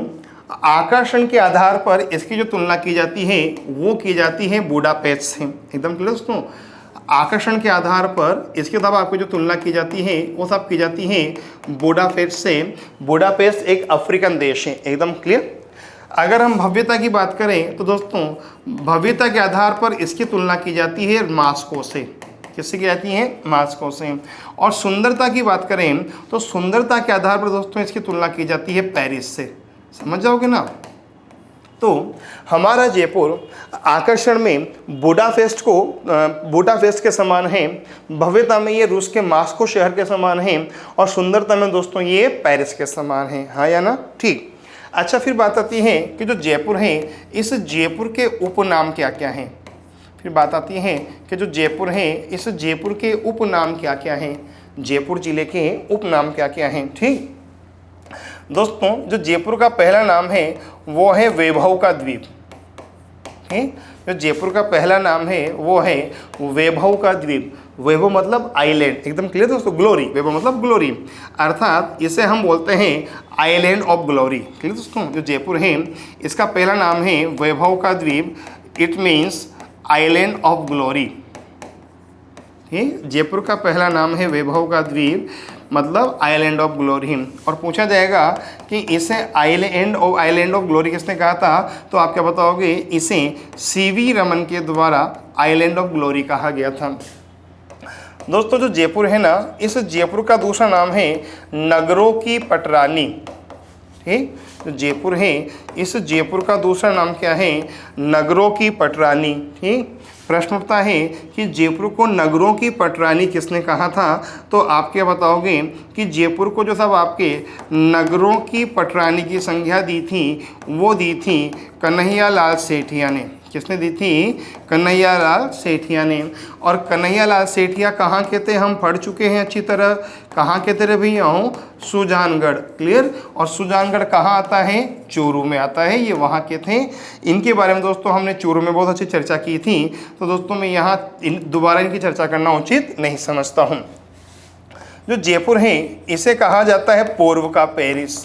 A: आकर्षण के आधार पर इसकी जो तुलना की जाती है वो की जाती है बुडापेस्ट से। एकदम क्लियर दोस्तों, आकर्षण के आधार पर इसके साथ आपकी जो तुलना की जाती है वो सब की जाती है बुडापेस्ट से। बुडापेस्ट एक अफ्रीकन देश है, एकदम क्लियर। अगर हम भव्यता की बात करें तो दोस्तों भव्यता के आधार पर इसकी तुलना की जाती है मास्को से। किससे की जाती है? मास्को से। और सुंदरता की बात करें तो सुंदरता के आधार पर दोस्तों इसकी तुलना की जाती है पेरिस से। समझ जाओगे ना। तो हमारा जयपुर आकर्षण में बुडापेस्ट के समान है, भव्यता में ये रूस के मास्को शहर के समान है, और सुंदरता में दोस्तों ये पेरिस के समान है। हाँ या ना? ठीक। अच्छा, फिर बात आती है कि जो जयपुर है इस जयपुर के उपनाम क्या क्या हैं। फिर बात आती है कि जो जयपुर है इस जयपुर के उपनाम क्या क्या हैं, जयपुर जिले के उपनाम क्या क्या हैं। ठीक दोस्तों, जो जयपुर का पहला नाम है वो है वैभव का द्वीप। ठीक, जो जयपुर का पहला नाम है वो है वैभव का द्वीप। वैभव मतलब आइलैंड, एकदम क्लियर दोस्तों। ग्लोरी, वैभव मतलब ग्लोरी, अर्थात इसे हम बोलते हैं आइलैंड ऑफ ग्लोरी। क्लियर दोस्तों, जो जयपुर है इसका पहला नाम है वैभव का द्वीप, it means island of glory. ठीक, जयपुर का पहला नाम है वैभव का द्वीप मतलब आइलैंड ऑफ ग्लोरी। और पूछा जाएगा कि इसे आइलैंड ऑफ ग्लोरी किसने कहा था, तो आप क्या बताओगे? इसे सीवी रमन के द्वारा आइलैंड ऑफ ग्लोरी कहा गया था। दोस्तों, जो जयपुर है ना, इस जयपुर का दूसरा नाम है नगरों की पटरानी। ठीक, जो जयपुर है इस जयपुर का दूसरा नाम क्या है? नगरों की पटरानी। ठीक, प्रश्न उठता है कि जयपुर को नगरों की पटरानी किसने कहा था, तो आप क्या बताओगे कि जयपुर को जो सब आपके नगरों की पटरानी की संज्ञा दी थी वो दी थी कन्हैया लाल सेठिया ने। किसने दी थी? कन्हैया लाल सेठिया ने। और कन्हैया लाल सेठिया कहाँ के थे? हम पढ़ चुके हैं अच्छी तरह। कहाँ के थे भैया? सुजानगढ़। क्लियर। और सुजानगढ़ कहाँ आता है? चूरू में आता है, ये वहाँ के थे। इनके बारे में दोस्तों हमने चूरू में बहुत अच्छी चर्चा की थी, तो दोस्तों मैं यहाँ दोबारा इनकी चर्चा करना उचित नहीं समझता हूँ। जो जयपुर है इसे कहा जाता है पूर्व का पेरिस।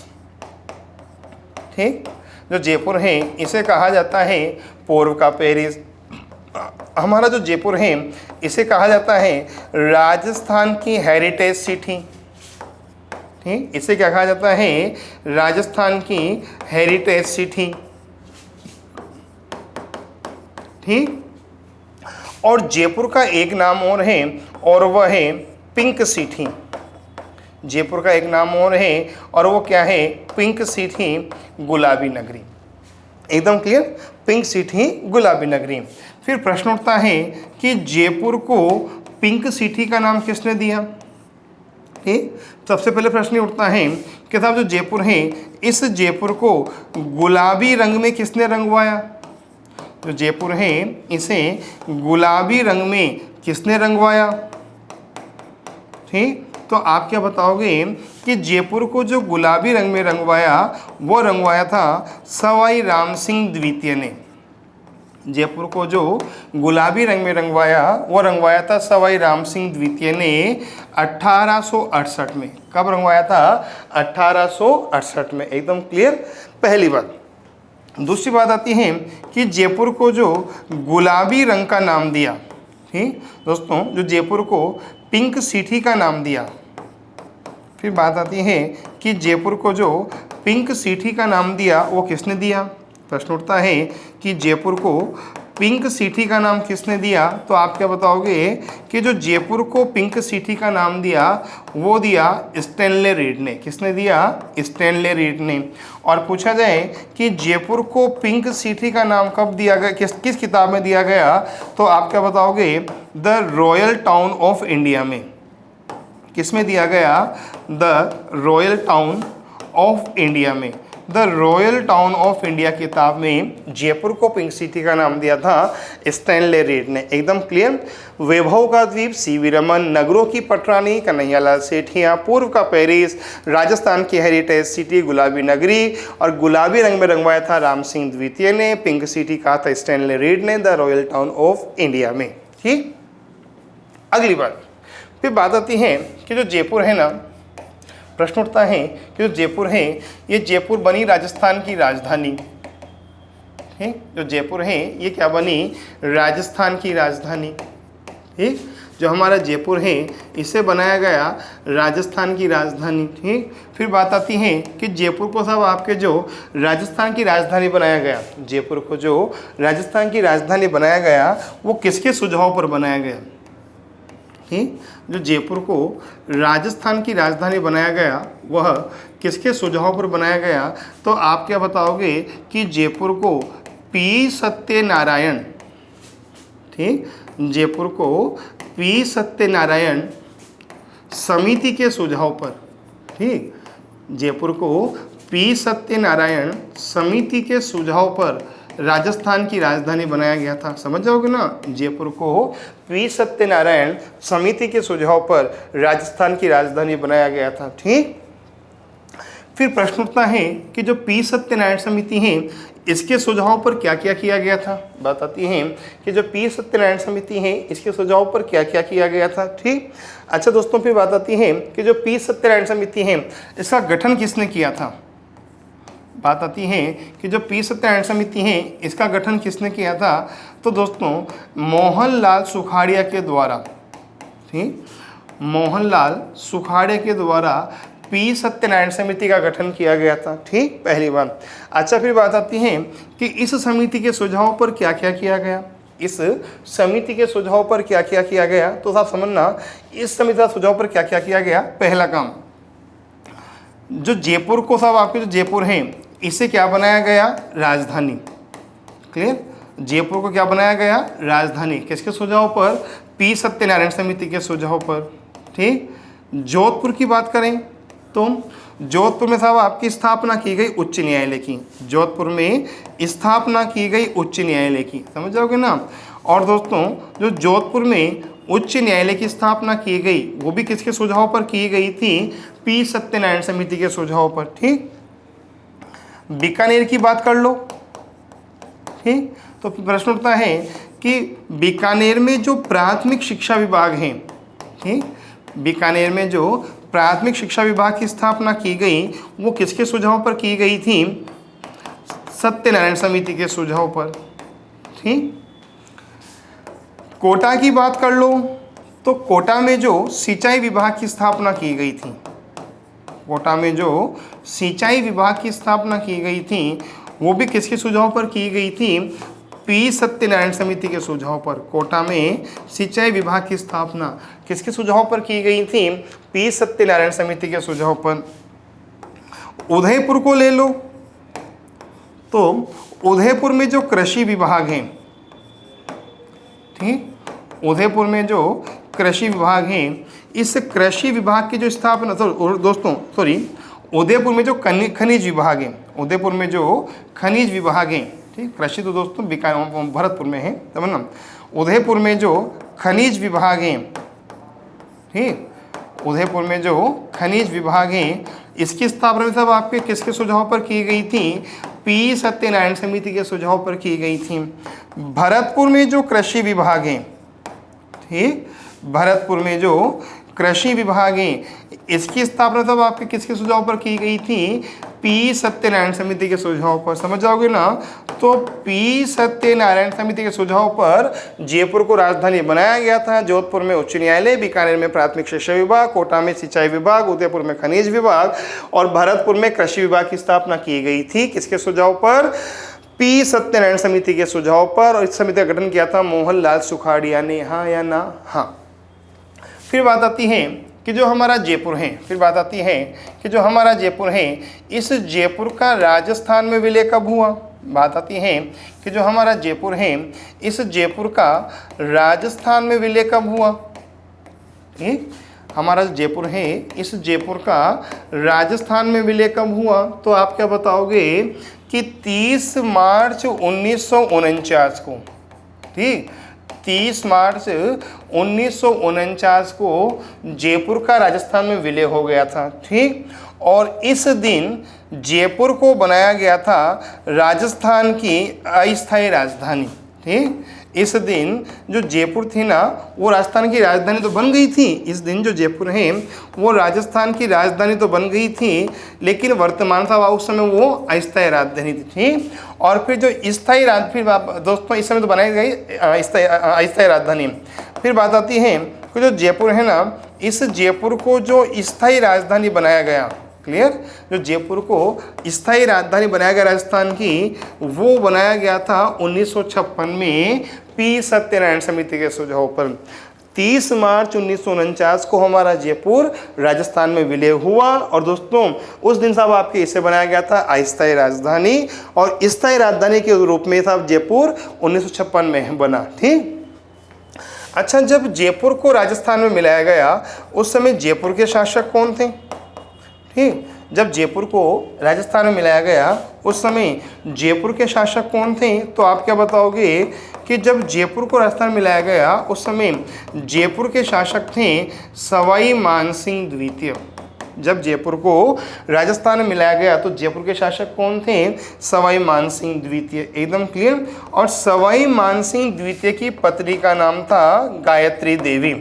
A: ठीक, जो जयपुर है इसे कहा जाता है पूर्व का पेरिस। हमारा जो जयपुर है इसे कहा जाता है राजस्थान की हेरिटेज सिटी। ठीक, इसे क्या कहा जाता है? राजस्थान की हेरिटेज सिटी। ठीक, और जयपुर का एक नाम और है और वह है पिंक सिटी। जयपुर का एक नाम और है और वो क्या है? पिंक सिटी, गुलाबी नगरी। एकदम क्लियर, पिंक सिटी, गुलाबी नगरी। फिर प्रश्न उठता है कि जयपुर को पिंक सिटी का नाम किसने दिया? ठीक, सबसे पहले प्रश्न उठता है कि साहब जो जयपुर है इस जयपुर को गुलाबी रंग में किसने रंगवाया? जो जयपुर है इसे गुलाबी रंग में किसने रंगवाया? ठीक, तो आप क्या बताओगे कि जयपुर को जो गुलाबी रंग में रंगवाया वो रंगवाया था सवाई राम सिंह द्वितीय ने। जयपुर को जो गुलाबी रंग में रंगवाया वो रंगवाया था सवाई राम सिंह द्वितीय ने 1868 में। कब रंगवाया था? 1868 में। एकदम क्लियर, पहली बात। दूसरी बात आती है कि जयपुर को जो गुलाबी रंग का नाम दिया, ठीक दोस्तों, जो जयपुर को पिंक सिटी का नाम दिया। फिर बात आती है कि जयपुर को जो पिंक सिटी का नाम दिया वो किसने दिया? प्रश्न उठता है कि जयपुर को पिंक सिटी का नाम किसने दिया, तो आप क्या बताओगे कि जो जयपुर को पिंक सिटी का नाम दिया वो दिया स्टैनले रीड ने। किसने दिया? स्टैनले रीड ने। और पूछा जाए कि जयपुर को पिंक सिटी का नाम कब दिया गया, किस किताब में दिया गया, तो आप क्या बताओगे? The royal town of India में। किस में दिया गया? The royal town of India में। The royal town of India किताब में जयपुर को पिंक सिटी का नाम दिया था स्टैनले रीड ने। एकदम क्लियर। वैभव का द्वीप सीवी रमन, नगरों की पटरानी कन्हैया लाल सेठिया, पूर्व का पेरिस, राजस्थान की हेरिटेज सिटी गुलाबी नगरी, और गुलाबी रंग में रंगवाया था राम सिंह द्वितीय ने। पिंक सिटी कहा था स्टैनले रीड ने the royal town of India में। ठीक, अगली बात। फिर बात आती है कि जो जयपुर है ना, प्रश्न उठता है कि जो जयपुर है ये जयपुर बनी राजस्थान की राजधानी। ठीक, जो जयपुर है ये क्या बनी? राजस्थान की राजधानी। ठीक। जो हमारा जयपुर है इसे बनाया गया राजस्थान की राजधानी। ठीक। फिर बात आती है कि जयपुर को साहब आपके जो राजस्थान की राजधानी बनाया गया, जयपुर को जो राजस्थान की राजधानी बनाया गया वो किसके सुझाव पर बनाया गया? ठीक। जो जयपुर को राजस्थान की राजधानी बनाया गया वह किसके सुझाव पर बनाया गया? तो आप क्या बताओगे कि जयपुर को पी सत्यनारायण, ठीक, जयपुर को पी सत्यनारायण समिति के सुझाव पर, ठीक, जयपुर को पी सत्यनारायण समिति के सुझाव पर राजस्थान की राजधानी बनाया गया था। समझ जाओगे ना, जयपुर को पी सत्यनारायण समिति के सुझाव पर राजस्थान की राजधानी बनाया गया था। ठीक। फिर प्रश्न उठता है कि जो पी सत्यनारायण समिति है इसके सुझाव पर क्या क्या किया गया था? बात आती है कि जो पी सत्यनारायण समिति है इसके सुझाव पर क्या क्या किया गया था। ठीक। अच्छा दोस्तों, फिर बात आती है कि जो पी सत्यनारायण समिति है इसका गठन किसने किया था? बात आती है कि जो पी सत्यनारायण समिति है इसका गठन किसने किया था? तो दोस्तों मोहनलाल सुखाड़िया के द्वारा। ठीक। मोहनलाल सुखाड़िया के द्वारा पी सत्यनारायण समिति का गठन किया गया था। ठीक, पहली बात। अच्छा, फिर बात आती है कि इस समिति के सुझाव पर क्या क्या किया गया? इस समिति के सुझाव पर क्या क्या किया गया? तो साहब समझना, इस समिति का सुझाव पर क्या क्या किया गया? पहला काम, जो जयपुर को साहब आपके जो जयपुर है इसे क्या बनाया गया? राजधानी। क्लियर? जयपुर को क्या बनाया गया? राजधानी। किसके सुझाव पर? पी सत्यनारायण समिति के सुझाव पर। ठीक। जोधपुर की बात करें तो जोधपुर में साहब आपकी स्थापना की गई उच्च न्यायालय की। जोधपुर में स्थापना की गई उच्च न्यायालय की। समझ जाओगे ना। और दोस्तों जो जोधपुर में उच्च न्यायालय की स्थापना की गई वो भी किसके सुझाव पर की गई थी? पी सत्यनारायण समिति के सुझाव पर। ठीक। बीकानेर की बात कर लो। ठीक। तो प्रश्न उठता है कि बीकानेर में जो प्राथमिक शिक्षा विभाग है, ठीक, बीकानेर में जो प्राथमिक शिक्षा विभाग की स्थापना की गई वो किसके सुझाव पर की गई थी? सत्यनारायण समिति के सुझाव पर। ठीक। कोटा की बात कर लो तो कोटा में जो सिंचाई विभाग की स्थापना की गई थी, कोटा में जो सिंचाई विभाग की स्थापना की गई थी वो भी किसके सुझाव पर की गई थी? पी सत्यनारायण समिति के सुझाव पर। कोटा में सिंचाई विभाग की स्थापना किसके सुझाव पर की गई थी? पी सत्यनारायण समिति के सुझाव पर। उदयपुर को ले लो तो उदयपुर में जो कृषि विभाग है, ठीक, उदयपुर में जो कृषि विभाग है इस कृषि विभाग की जो स्थापना, उदयपुर में जो खनिज विभाग है, उदयपुर में जो खनिज विभाग है, ठीक, कृषि तो दोस्तों भरतपुर में है, समझना। उदयपुर में जो खनिज विभाग है, ठीक, उदयपुर में जो खनिज विभाग है इसकी स्थापना सब आपके किसके सुझाव पर की गई थी? पी सत्यनारायण समिति के सुझाव पर की गई थी। भरतपुर में जो कृषि विभाग है, ठीक, भरतपुर में जो कृषि विभाग है इसकी स्थापना तब आपके किसके सुझाव पर की गई थी? पी सत्यनारायण समिति के सुझाव पर। समझ जाओगे ना। तो पी सत्यनारायण समिति के सुझाव पर जयपुर को राजधानी बनाया गया था। जोधपुर में उच्च न्यायालय, बीकानेर में प्राथमिक शिक्षा विभाग, कोटा में सिंचाई विभाग, उदयपुर में खनिज विभाग और भरतपुर में कृषि विभाग की स्थापना की गई थी। किसके सुझाव पर? पी सत्यनारायण समिति के सुझाव पर। और इस समिति का गठन किया था मोहनलाल सुखाड़िया ने। हाँ या ना? हाँ। फिर बात आती है कि जो हमारा जयपुर है, फिर बात आती है कि जो हमारा जयपुर है इस जयपुर का राजस्थान में विलय कब हुआ? बात आती है कि जो हमारा जयपुर है इस जयपुर का राजस्थान में विलय कब हुआ? ठीक, हमारा जयपुर है इस जयपुर का राजस्थान में विलय कब हुआ? तो आप क्या बताओगे कि 30 मार्च 1949 को। ठीक, 30 मार्च 1949 को जयपुर का राजस्थान में विलय हो गया था। ठीक, और इस दिन जयपुर को बनाया गया था राजस्थान की अस्थायी राजधानी। ठीक, इस दिन जो जयपुर थी ना वो राजस्थान की राजधानी तो बन गई थी। इस दिन जो जयपुर है वो राजस्थान की राजधानी तो बन गई थी, लेकिन वर्तमान था उस समय वो अस्थायी राजधानी थी। और फिर जो स्थायी फिर दोस्तों इस समय तो बनाई गई अस्थायी राजधानी। फिर बात आती है कि जो जयपुर है ना, इस जयपुर को जो स्थायी राजधानी बनाया गया, क्लियर, जो जयपुर को स्थायी राजधानी बनाया गया राजस्थान की, वो बनाया गया था 1956 में पी सत्यनारायण समिति के सुझाव पर। 30 मार्च 1949 को हमारा जयपुर राजस्थान में विलय हुआ और दोस्तों उस दिन साहब आपके इसे बनाया गया था अस्थायी राजधानी, और स्थायी राजधानी के रूप में साहब जयपुर 1956 में बना। ठीक, अच्छा, जब जयपुर को राजस्थान में मिलाया गया उस समय जयपुर के शासक कौन थे? ठीक, जब जयपुर को राजस्थान में मिलाया गया उस समय जयपुर के शासक कौन थे? तो आप क्या बताओगे कि जब जयपुर को राजस्थान में मिलाया गया उस समय जयपुर के शासक थे सवाई मानसिंह द्वितीय। जब जयपुर को राजस्थान में मिलाया गया तो जयपुर के शासक कौन थे? सवाई मानसिंह द्वितीय, एकदम क्लियर। और सवाई मानसिंह द्वितीय की पत्नी का नाम था गायत्री देवी,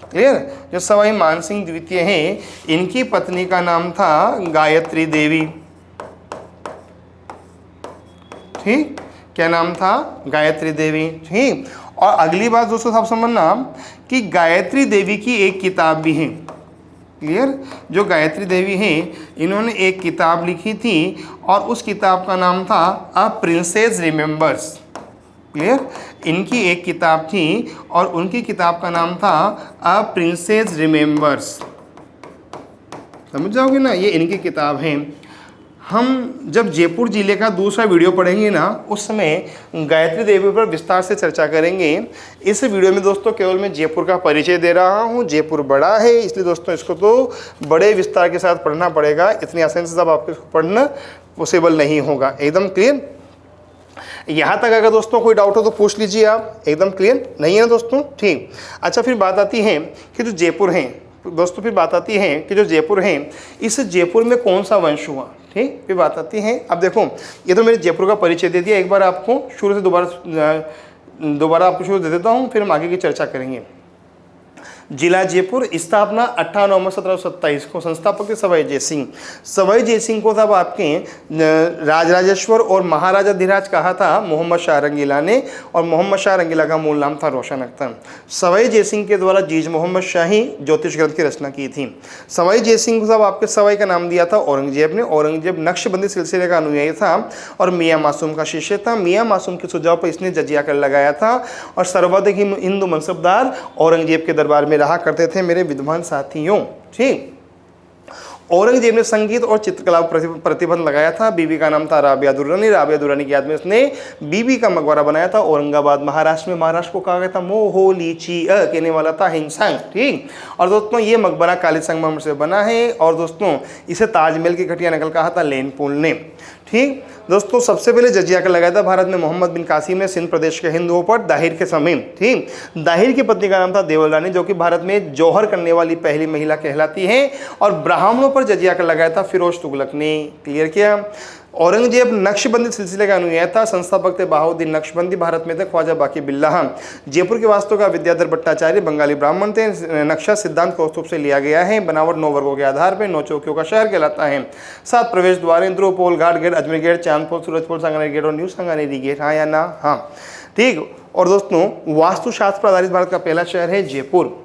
A: क्लियर। जो सवाई मानसिंह द्वितीय हैं इनकी पत्नी का नाम था गायत्री देवी। ठीक, क्या नाम था? गायत्री देवी। ठीक, और अगली बात दोस्तों साहब समझना कि गायत्री देवी की एक किताब भी है, क्लियर। जो गायत्री देवी हैं इन्होंने एक किताब लिखी थी और उस किताब का नाम था अ प्रिंसेस रिमेंबर्स, क्लियर। इनकी एक किताब थी और उनकी किताब का नाम था अ प्रिंसेस रिमेंबर्स। समझ जाओगे ना, ये इनकी किताब है। हम जब जयपुर जिले का दूसरा वीडियो पढ़ेंगे ना उस समय गायत्री देवी पर विस्तार से चर्चा करेंगे। इस वीडियो में दोस्तों केवल मैं जयपुर का परिचय दे रहा हूँ। जयपुर बड़ा है इसलिए दोस्तों इसको तो बड़े विस्तार के साथ पढ़ना पड़ेगा, इतनी आसानी से सब आपको पढ़ना पॉसिबल नहीं होगा, एकदम क्लियर। यहाँ तक अगर दोस्तों कोई डाउट हो तो पूछ लीजिए आप, एकदम क्लियर नहीं है ना दोस्तों? ठीक, अच्छा, फिर बात आती है कि जो जयपुर हैं दोस्तों, फिर बात आती है कि जो जयपुर हैं इस जयपुर में कौन सा वंश हुआ? ठीक, फिर बात आती है। अब देखो ये तो मैंने जयपुर का परिचय दे दिया, एक बार आपको शुरू से दोबारा आपको शुरू दे देता हूँ, फिर हम आगे की चर्चा करेंगे। जिला जयपुर, स्थापना 18 नवंबर 1727 को, संस्थापक थे सवाई जयसिंह। सवाई जयसिंह को तब आपके राजराजेश्वर और महाराजा धीराज कहा था मोहम्मद शाह रंगीला ने, और मोहम्मद शाह रंगीला का मूल नाम था रोशन अख्तर। सवाई जयसिंह के द्वारा जीज मोहम्मद शाही ज्योतिष ग्रंथ की रचना की थी। सवाई जयसिंह को तब आपके सवाई का नाम दिया था औरंगजेब ने। औरंगजेब नक्शबंदी सिलसिले का अनुयायी था और मियाँ मासूम का शिष्य था। मियाँ मासूम के सुझाव पर इसने जजिया कर लगाया था और सर्वाधिक हिंदू मनसबदार औरंगजेब के दरबार में रहा करते थे मेरे विद्वान साथियों। ठीक, औरंगजेब ने संगीत और चित्रकला पर प्रतिबंध लगाया था। बीबी का नाम था राबिया दुर्रानी। राबिया दुर्रानी की याद में उसने बीबी का मकबरा बनाया था औरंगाबाद महाराष्ट्र में। महाराष्ट्र को कहा गया था मोहोलीची कहने वाला था हिंसंग। ठीक, और दोस्तों ये मकबरा काली संगमरमर से बना है और दोस्तों इसे ताजमहल की घटिया नकल कहा था लेनपुल ने। ठीक, दोस्तों सबसे पहले जजिया कर लगाया था भारत में मोहम्मद बिन कासिम ने सिंध प्रदेश के हिंदुओं पर दाहिर के समय। ठीक, दाहिर की पत्नी का नाम था देवल रानी जो कि भारत में जौहर करने वाली पहली महिला कहलाती है, और ब्राह्मणों पर जजिया कर लगाया था फिरोज तुगलक ने। क्लियर किया। औरंगजेब नक्शबंदी सिलसिले का अनुयायी था। संस्थापक थे बहाउद्दीन नक्शबंदी। भारत में थे ख्वाजा बाकी बिल्लाह। जयपुर के वास्तुकार विद्याधर भट्टाचार्य बंगाली ब्राह्मण थे। नक्शा सिद्धांत कौस्तुभ से लिया गया है। बनावट 9 वर्गों के आधार पर 9 चौकियों का शहर कहलाता है। 7 प्रवेश द्वार, Dhruvpol, Ghat gate, Ajmer gate, Chandpol, Surajpol, Sanganer gate और न्यू सांगानेरी गेट। हाँ या ना? हाँ, ठीक। और दोस्तों वास्तुशास्त्र आधारित भारत का पहला शहर है जयपुर।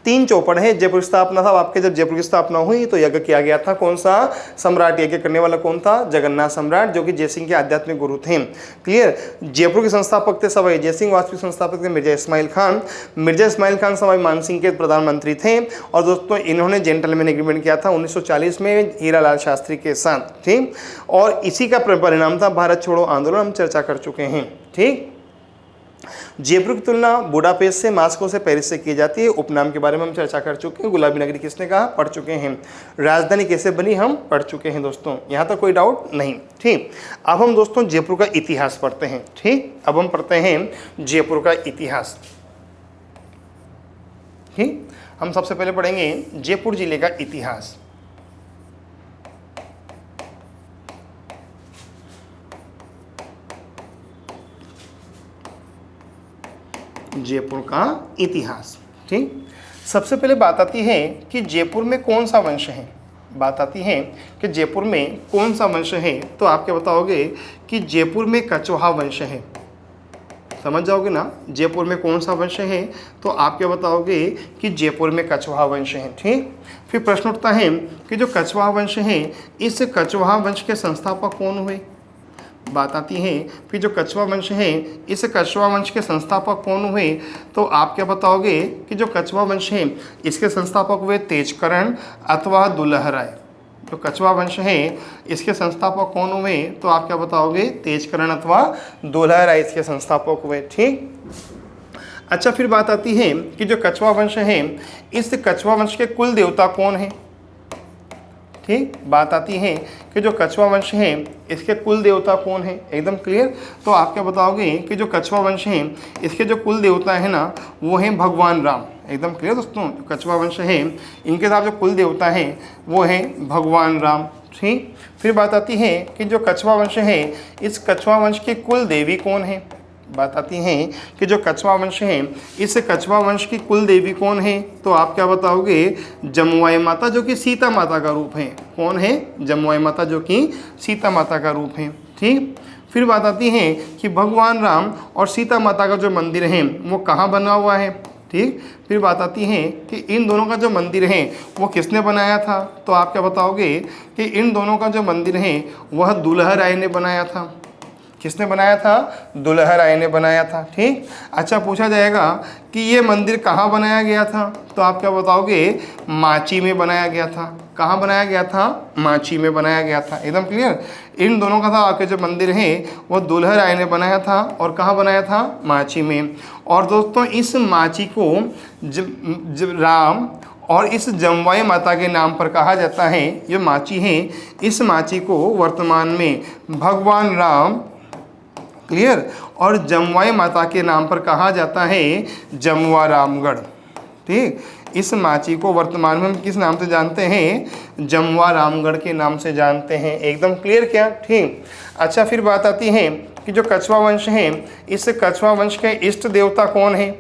A: 3 चौपड़ है। जयपुर की स्थापना था आपके, जब जयपुर की स्थापना हुई तो यज्ञ किया गया था। कौन सा सम्राट यज्ञ करने वाला कौन था? जगन्नाथ सम्राट जो कि जयसिंह के आध्यात्मिक गुरु थे। क्लियर। जयपुर के संस्थापक थे सवाई जयसिंह। वास्तविक संस्थापक थे मिर्जा इस्माइल खान। मिर्जा इस्माइल खान सवाई मानसिंह के प्रधानमंत्री थे और दोस्तों इन्होंने जेंटलमैन एग्रीमेंट किया था 1940 में हीरालाल शास्त्री के साथ। ठीक, और इसी का परिणाम था भारत छोड़ो आंदोलन, हम चर्चा कर चुके हैं। ठीक, जयपुर की तुलना बुडापेस्ट से, मास्को से, पेरिस से की जाती है। उपनाम के बारे में हम चर्चा कर चुके हैं। गुलाबी नगरी किसने कहा? पढ़ चुके हैं। राजधानी कैसे बनी? हम पढ़ चुके हैं दोस्तों। यहाँ तक कोई डाउट नहीं। ठीक, अब हम दोस्तों जयपुर का इतिहास पढ़ते हैं। ठीक, अब हम पढ़ते हैं जयपुर का इतिहास। ठीक, हम सबसे पहले पढ़ेंगे जयपुर जिले का इतिहास। जयपुर का इतिहास। ठीक, सबसे पहले बात आती है कि जयपुर में कौन सा वंश है। बात आती है कि जयपुर में कौन सा वंश है, तो आप क्या बताओगे कि जयपुर में कछवाहा वंश है। समझ जाओगे ना, जयपुर में कौन सा वंश है, तो आप क्या बताओगे कि जयपुर में कछवाहा वंश है। ठीक, फिर प्रश्न उठता है कि जो कछवाहा वंश है, इस कछवाहा वंश के संस्थापक कौन हुए। बात आती है फिर जो कछवाहा वंश है, इस कछवाहा वंश के संस्थापक कौन हुए, तो आप क्या बताओगे कि जो कछवाहा वंश है इसके संस्थापक हुए तेजकर्ण अथवा दुलहराय। जो कछवाहा वंश है इसके संस्थापक कौन हुए, तो आप क्या बताओगे तेजकर्ण अथवा दुलहराय इसके संस्थापक हुए। ठीक, अच्छा, फिर बात आती है कि जो कछवाहा वंश है, इस कछवाहा वंश के कुल देवता कौन है। ठीक, बात आती है कि जो कछवाहा वंश है इसके कुल देवता कौन है, एकदम क्लियर। तो आप क्या बताओगे कि जो कछवाहा वंश है इसके जो कुल देवता है ना, वो है भगवान राम। एकदम क्लियर दोस्तों, कछवाहा वंश है इनके साथ जो कुल देवता है वो है भगवान राम। ठीक, फिर बात आती है कि जो कछवाहा वंश है, इस कछवाहा वंश की कुल देवी कौन है। बात आती है कि जो कछवाहा वंश है, इस कछवाहा वंश की कुल देवी कौन है, तो आप क्या बताओगे जमुआई माता, जो कि सीता माता का रूप है। कौन है, जमुआई माता, जो कि सीता माता का रूप है। ठीक, फिर बात आती है कि भगवान राम और सीता माता का जो मंदिर है वो कहाँ बना हुआ है। ठीक, फिर बात आती है कि इन दोनों का जो मंदिर है वो किसने बनाया था, तो आप क्या बताओगे कि इन दोनों का जो मंदिर है वह दुल्हराय ने बनाया था। किसने बनाया था, दुल्हराय ने बनाया था। ठीक, अच्छा, पूछा जाएगा कि ये मंदिर कहाँ बनाया गया था, तो आप क्या बताओगे माची में बनाया गया था। कहाँ बनाया गया था, माची में बनाया गया था। एकदम क्लियर, इन दोनों का था आपके जो मंदिर है वो दुल्हराय ने बनाया था, और कहाँ बनाया था, माची में। और दोस्तों इस माची को राम और इस जमवाई माता के नाम पर कहा जाता है। जो माची है, इस माची को वर्तमान में भगवान राम, क्लियर, और जमवाई माता के नाम पर कहा जाता है जमुआ रामगढ़। ठीक, इस माची को वर्तमान में हम किस नाम से जानते हैं, जमुआ रामगढ़ के नाम से जानते हैं। एकदम क्लियर क्या। ठीक, अच्छा, फिर बात आती है कि जो कछवाहा वंश है, इस कछवाहा वंश के इष्ट देवता कौन है।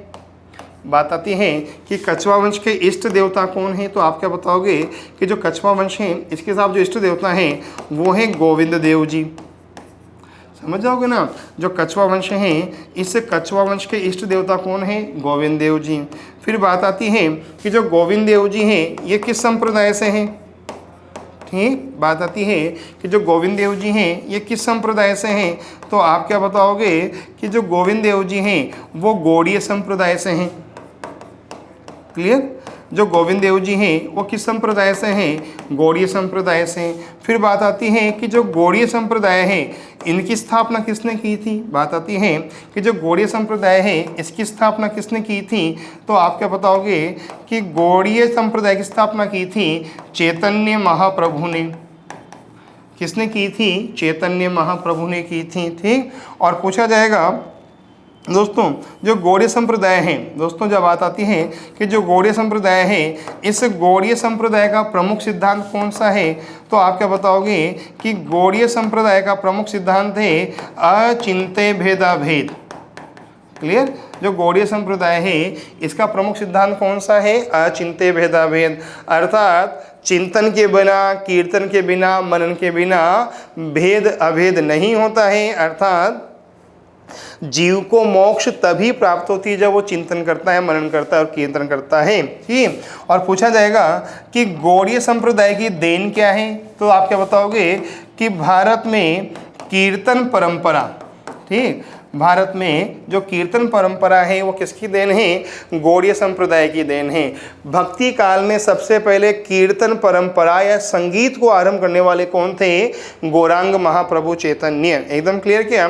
A: बात आती है कि कछवाहा वंश के इष्ट देवता कौन है, तो आप क्या बताओगे कि जो कछवाहा वंश है इसके साथ जो इष्ट देवता हैं वो हैं गोविंद देव जी। समझ जाओगे ना, जो कछवाहा वंश है इस कछवाहा वंश के इष्ट देवता कौन है, गोविंद देव जी। फिर बात आती है कि जो गोविंद देव जी हैं ये किस संप्रदाय से हैं। ठीक, बात आती है कि जो गोविंद देव जी हैं ये किस संप्रदाय से हैं, तो आप क्या बताओगे कि जो गोविंद देव जी हैं वो गौड़ीय संप्रदाय से हैं। क्लियर, जो गोविंद देव जी हैं वो किस संप्रदाय से हैं, गौड़ीय संप्रदाय से। फिर बात आती है कि जो गौड़ीय संप्रदाय है इनकी स्थापना किसने की थी। बात आती है कि जो गौड़ीय संप्रदाय है इसकी स्थापना किसने की थी, तो आप क्या बताओगे कि गौड़ीय संप्रदाय की स्थापना की थी चैतन्य महाप्रभु ने। किसने की थी, चैतन्य महाप्रभु ने की थी। ठीक, और पूछा जाएगा दोस्तों जो गौड़ीय संप्रदाय है, दोस्तों जब बात आती है कि जो गौड़ीय संप्रदाय है इस गौड़ीय संप्रदाय का प्रमुख सिद्धांत कौन सा है, तो आप क्या बताओगे कि गौड़ीय संप्रदाय का प्रमुख सिद्धांत है अचिंत्य भेदाभेद। क्लियर, जो गौड़ीय संप्रदाय है इसका प्रमुख सिद्धांत कौन सा है, अचिंत्य भेदाभेद। अर्थात चिंतन के बिना, कीर्तन के बिना, मनन के बिना भेद अभेद नहीं होता है। अर्थात जीव को मोक्ष तभी प्राप्त होती है जब वो चिंतन करता है, मनन करता है और कीर्तन करता है। ठीक, और पूछा जाएगा कि गौड़ीय संप्रदाय की देन क्या है, तो आप क्या बताओगे कि भारत में कीर्तन परंपरा, ठीक, भारत में जो कीर्तन परंपरा है वो किसकी देन है, गौड़ीय संप्रदाय की देन है। भक्ति काल में सबसे पहले कीर्तन परंपरा या संगीत को आरंभ करने वाले कौन थे, गौरांग महाप्रभु चैतन्य। एकदम क्लियर क्या,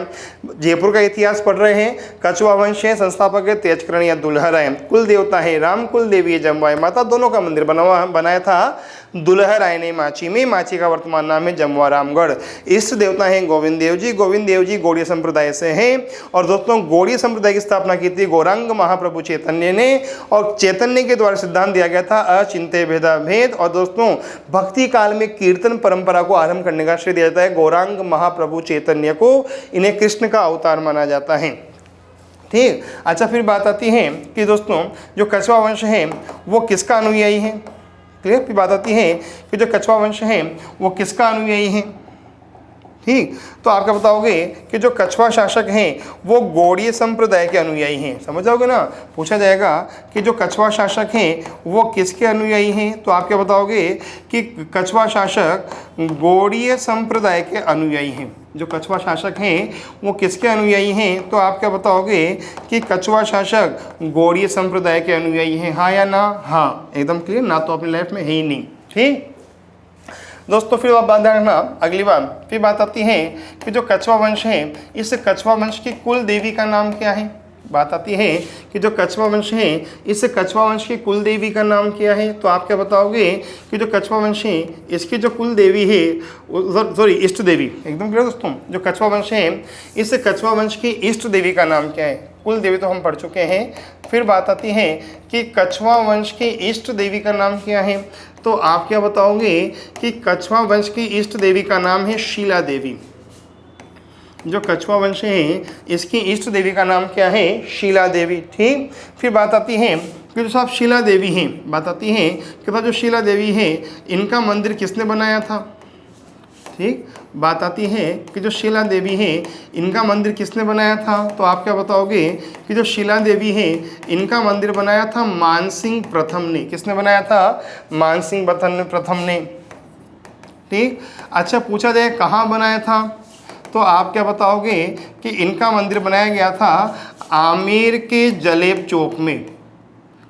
A: जयपुर का इतिहास पढ़ रहे हैं। कछवाहा वंश है, संस्थापक है तेजकर्ण या दुल्हराय, कुल देवता है राम, कुल देवी है जमवाई माता, दोनों का मंदिर बनाया था दुल्हराय ने माची में। माची का वर्तमान नाम है जमुआ रामगढ़। इष्ट देवता हैं गोविंद देव जी। गोविंद देव जी गौड़ीय संप्रदाय से हैं। और दोस्तों गौड़ीय संप्रदाय की स्थापना की थी गौरांग महाप्रभु चैतन्य ने, और चैतन्य के द्वारा सिद्धांत दिया गया था अचिंत्य भेदाभेद। और दोस्तों भक्ति काल में कीर्तन परंपरा को आरंभ करने का श्रेय दिया जाता है गौरांग महाप्रभु चैतन्य को। इन्हें कृष्ण का अवतार माना जाता है। ठीक, अच्छा, फिर बात आती है कि दोस्तों जो कछवाहा वंश है वो किसका अनुयायी है। क्लियर, फिर बात आती है कि जो कछवाहा वंश है वो किसका अनुयायी है। ठीक। तो आपका बताओगे कि जो कछवा शासक हैं वो गौड़ीय संप्रदाय के अनुयायी हैं, समझ जाओगे ना। पूछा जाएगा कि जो कछवा शासक हैं वो किसके अनुयायी हैं, तो आप क्या बताओगे कि कछवा शासक गौड़ीय संप्रदाय के अनुयायी हैं। जो कछवा शासक हैं वो किसके अनुयायी हैं, तो आप क्या बताओगे कि कछवा शासक गौड़ीय संप्रदाय के अनुयायी हैं। हाँ या ना? हाँ, एकदम क्लियर ना, तो अपने लाइफ में है ही नहीं। ठीक दोस्तों, फिर आप बात ध्यान रखना, अगली बात फिर बात आती है कि जो कछवा वंश है, इस कछवा वंश की कुल देवी का नाम क्या है। बात आती है कि जो कछवा वंश है, इस कछवा वंश की कुल देवी का नाम क्या है, तो आप क्या बताओगे कि जो कछवा वंश है इसकी जो कुल देवी है, सॉरी इष्ट देवी, एकदम क्लियर दोस्तों, जो कछवा वंश है इस कछवा वंश की इष्ट देवी का नाम क्या है। कुल देवी तो हम पढ़ चुके हैं। फिर बात आती है कि कछवा वंश की इष्ट देवी का नाम क्या है, तो आप क्या बताओगे कि कछवा वंश की इष्ट देवी का नाम है शीला देवी। जो कछवा वंश है इसकी इष्ट देवी का नाम क्या है, शीला देवी। ठीक। फिर बात आती है कि जो साहब शीला देवी हैं, बात आती है कि जो शीला देवी है इनका मंदिर किसने बनाया था। ठीक। बात आती है कि जो शीला देवी है इनका मंदिर किसने बनाया था, तो आप क्या बताओगे कि जो शीला देवी है इनका मंदिर बनाया था मानसिंह प्रथम ने। किसने बनाया था, मानसिंह प्रथम ने। ठीक। अच्छा, पूछा जाए कहाँ बनाया था, तो आप क्या बताओगे कि इनका मंदिर बनाया गया था आमेर के जलेब चौक में।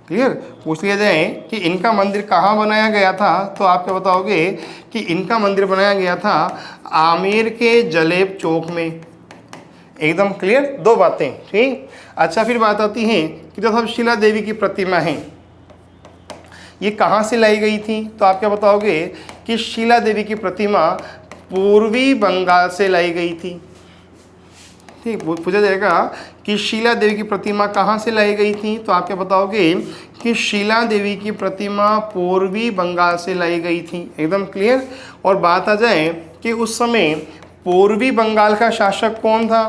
A: क्लियर। पूछ लिया जाए कि इनका मंदिर कहाँ बनाया गया था, तो आप क्या बताओगे कि इनका मंदिर बनाया गया था आमेर के जलेब चौक में। एकदम क्लियर, दो बातें। ठीक। अच्छा, फिर बात आती है कि जो सब शीला देवी की प्रतिमा है ये कहाँ से लाई गई थी, तो आप क्या बताओगे कि शीला देवी की प्रतिमा पूर्वी बंगाल से लाई गई थी। ठीक। पूछा जाएगा कि शीला देवी की प्रतिमा कहाँ से लाई गई थी, तो आप क्या बताओगे कि शीला देवी की प्रतिमा पूर्वी बंगाल से लाई गई थी। एकदम क्लियर। और बात आ जाए कि उस समय पूर्वी बंगाल का शासक कौन था।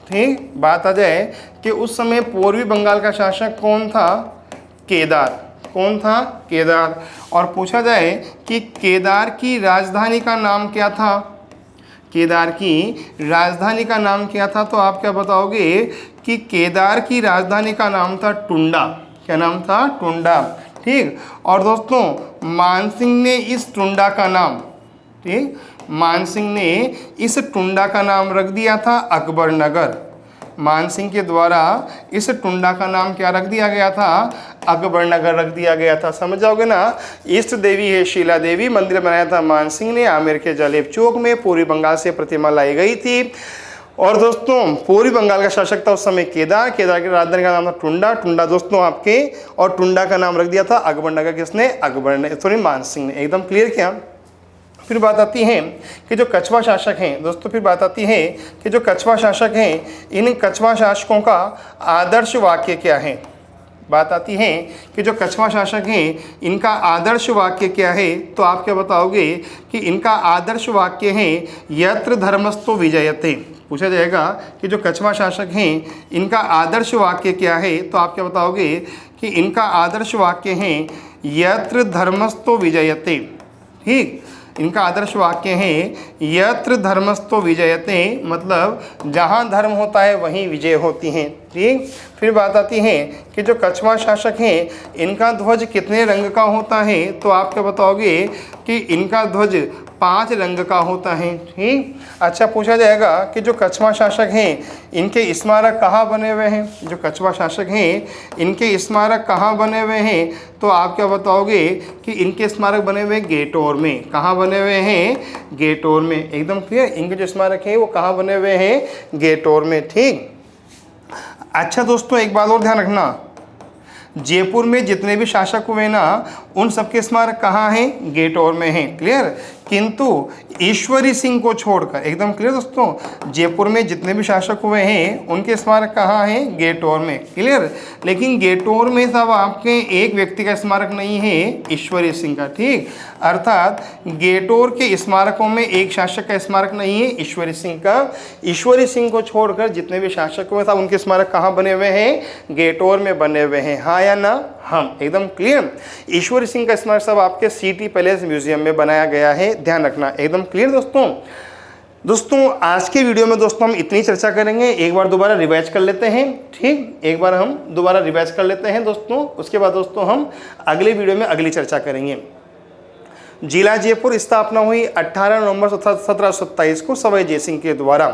A: ठीक। बात आ जाए कि उस समय पूर्वी बंगाल का शासक कौन था, केदार। कौन था, केदार। और पूछा जाए कि केदार की राजधानी का नाम क्या था, केदार की राजधानी का नाम क्या था, तो आप क्या बताओगे कि केदार की राजधानी का नाम था टुंडा। क्या नाम था, टुंडा। ठीक। और दोस्तों मानसिंह ने इस टुंडा का नाम, ठीक, मानसिंह ने इस टुंडा का नाम रख दिया था अकबर नगर। मानसिंह के द्वारा इस टुंडा का नाम क्या रख दिया गया था, अकबर नगर रख दिया गया था। समझ जाओगे ना। इष्ट देवी है शीला देवी, मंदिर बनाया था मानसिंह ने आमेर के जलेब चौक में, पूर्वी बंगाल से प्रतिमा लाई गई थी। और दोस्तों पूर्वी बंगाल का शासक था उस समय केदार। केदार की राजधानी का नाम था टुंडा। टुंडा दोस्तों आपके, और टुंडा का नाम रख दिया था अकबर नगर। किसने, अकबर ने, सॉरी मानसिंह ने। एकदम क्लियर क्या। फिर बात आती है कि जो कछवा शासक हैं दोस्तों, फिर बात आती है कि जो कछवा शासक हैं इन कछवा शासकों का आदर्श वाक्य क्या है। बात आती है कि जो कछवा शासक हैं इनका आदर्श वाक्य क्या है, तो आप क्या बताओगे कि इनका आदर्श वाक्य है यत्र धर्मस्तु विजयते। पूछा जाएगा कि जो कछवा शासक हैं इनका आदर्श वाक्य क्या है, तो आप क्या बताओगे कि इनका आदर्श वाक्य है यत्र धर्मस्तु विजयते। ठीक। इनका आदर्श वाक्य है यत्र धर्मस्तु विजयते, मतलब जहाँ धर्म होता है वहीं विजय होती है। ठीक। फिर बात आती है कि जो कछवा शासक हैं इनका ध्वज कितने रंग का होता है, तो आप क्या बताओगे कि इनका ध्वज 5 रंग का होता है। ठीक। अच्छा, पूछा जाएगा कि जो कछवा शासक हैं इनके स्मारक कहाँ बने हुए हैं। जो कछवा शासक हैं इनके स्मारक कहाँ बने हुए हैं, तो आप क्या बताओगे कि इनके स्मारक बने हुए गेटोर में। कहाँ बने हुए हैं, गेटोर में। एकदम क्लियर। इनके जो स्मारक है वो कहाँ बने हुए हैं, गेटोर में। ठीक। अच्छा दोस्तों, एक बात और ध्यान रखना, जयपुर में जितने भी शासक हुए ना उन सबके स्मारक कहाँ हैं, गेटोर में हैं। क्लियर। किंतु ईश्वरी सिंह को छोड़कर, एकदम क्लियर दोस्तों, जयपुर में जितने भी शासक हुए हैं उनके स्मारक कहाँ हैं, गेटोर में। क्लियर। लेकिन गेटोर में सब आपके एक व्यक्ति का स्मारक नहीं है, ईश्वरी सिंह का। ठीक। अर्थात गेटोर के स्मारकों में एक शासक का स्मारक नहीं है, ईश्वरी सिंह का। ईश्वरी सिंह को छोड़कर जितने भी शासक हुए सब उनके स्मारक कहाँ बने हुए हैं, गेटोर में बने हुए हैं। हाँ या ना, हम एकदम क्लियर। ईश्वरी सिंह का स्मारक सब आपके सिटी पैलेस म्यूजियम में बनाया गया है, ध्यान रखना। एकदम क्लियर दोस्तों। दोस्तों आज के वीडियो में दोस्तों हम इतनी चर्चा करेंगे, एक बार दोबारा रिवाइज कर लेते हैं। ठीक, एक बार हम दोबारा रिवाइज कर लेते हैं दोस्तों, उसके बाद दोस्तों हम अगले वीडियो में अगली चर्चा करेंगे। जिला जयपुर स्थापना हुई 18 नवंबर 1727 को सवाई जयसिंह के द्वारा।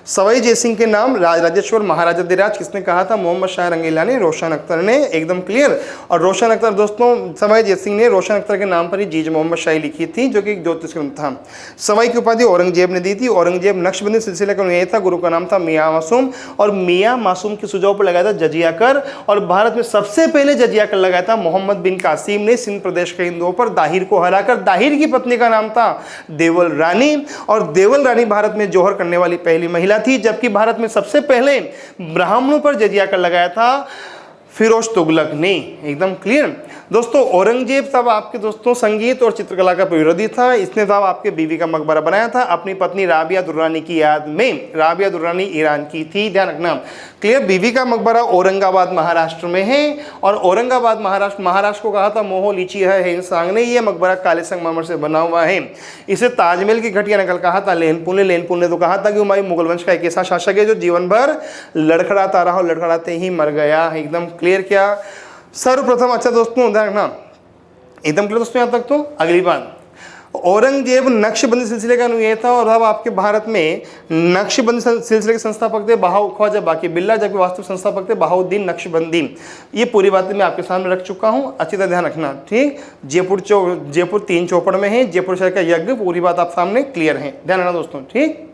A: सवाई जयसिंह के नाम राजराजेश्वर महाराजाधिराज किसने कहा था? मोहम्मद शाह रंगीला ने, रोशन अख्तर ने, एकदम क्लियर। और रोशन अख्तर दोस्तों, सवाई जयसिंह ने रोशन अख्तर के नाम पर ही जीज मोहम्मद शाही लिखी थी, जो कि एक ज्योतिष ग्रंथ था। सवाई की उपाधि औरंगजेब ने दी थी। औरंगजेब नक्शबंदी सिलसिले का अनुयायी था। गुरु का नाम था मियाँ मासूम, और मियाँ मासूम के सुझाव पर लगाया था जजिया कर। और भारत में सबसे पहले जजिया कर लगाया था मोहम्मद बिन कासिम ने, सिंध प्रदेश के हिंदुओं पर दाहिर को हराकर। दाहिर की पत्नी का नाम था देवल रानी, और देवल रानी भारत में जोहर करने वाली पहली महिला थी। जबकि भारत में सबसे पहले ब्राह्मणों पर जजिया कर लगाया था फिरोज तुगलक ने, एकदम क्लियर। दोस्तों औरंगजेब तब आपके दोस्तों संगीत और चित्रकला का विरोधी था। इसने तब आपके बीवी का मकबरा बनाया था अपनी पत्नी राबिया दुर्रानी की याद में। राबिया दुर्रानी ईरान की थी, ध्यान रखना, क्लियर। बीवी का मकबरा औरंगाबाद महाराष्ट्र में है, और औरंगाबाद महाराष्ट्र को कहा था मोहो लीची है हिंसांग ने। यह मकबरा काले संगमरमर से बना हुआ है। इसे ताजमहल की घटिया नकल कहा था लेनपुल ने तो कहा था कि हुमायूं मुगल वंश का एक ऐसा शासक है जो जीवन भर लड़खड़ाता रहा और लड़खड़ाते ही मर गया, एकदम क्लियर। क्या सर्वप्रथम, अच्छा दोस्तों ध्यान रखना, एकदम क्लियर दोस्तों। यहां तक तो अगली बात, औरंगजेब नक्शबंदी सिलसिले का अनुयायी था, और अब आपके भारत में नक्शबंदी सिलसिले के संस्थापक थे ख्वाजा बाकी बिल्ला, जबकि वास्तविक संस्थापक थे बहाउद्दीन नक्शबंदी। ये पूरी बातें मैं आपके सामने रख चुका हूं, अच्छी तरह ध्यान रखना। ठीक, जयपुर 3 चौपड़ में है। जयपुर शहर का यज्ञ, पूरी बात आप सामने क्लियर है, ध्यान रखना दोस्तों। ठीक,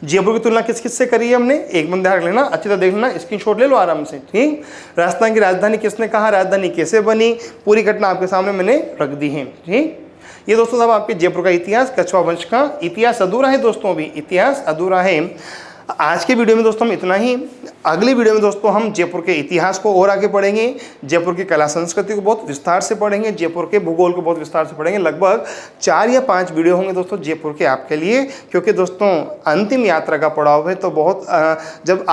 A: जयपुर की तुलना किस से करी है हमने, एक बंद ध्यान रख लेना, अच्छी तरह देख लेना, स्क्रीनशॉट ले लो आराम से। ठीक, राजस्थान की राजधानी किसने कहा, राजधानी कैसे बनी, पूरी घटना आपके सामने मैंने रख दी है। ठीक, ये दोस्तों सब आपके जयपुर का इतिहास, कछवा वंश का इतिहास अधूरा है दोस्तों, अभी इतिहास अधूरा है। आज के वीडियो में दोस्तों हम इतना ही। अगली वीडियो में दोस्तों हम जयपुर के इतिहास को और आगे पढ़ेंगे, जयपुर की कला संस्कृति को बहुत विस्तार से पढ़ेंगे, जयपुर के भूगोल को बहुत विस्तार से पढ़ेंगे। लगभग 4 या 5 वीडियो होंगे दोस्तों जयपुर के आपके लिए, क्योंकि दोस्तों अंतिम यात्रा का पड़ाव है। तो बहुत जब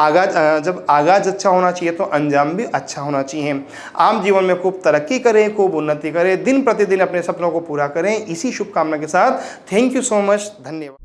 A: आगाज अच्छा होना चाहिए तो अंजाम भी अच्छा होना चाहिए। आम जीवन में खूब तरक्की करें, खूब उन्नति करें, दिन प्रतिदिन अपने सपनों को पूरा करें, इसी शुभकामना के साथ थैंक यू सो मच, धन्यवाद।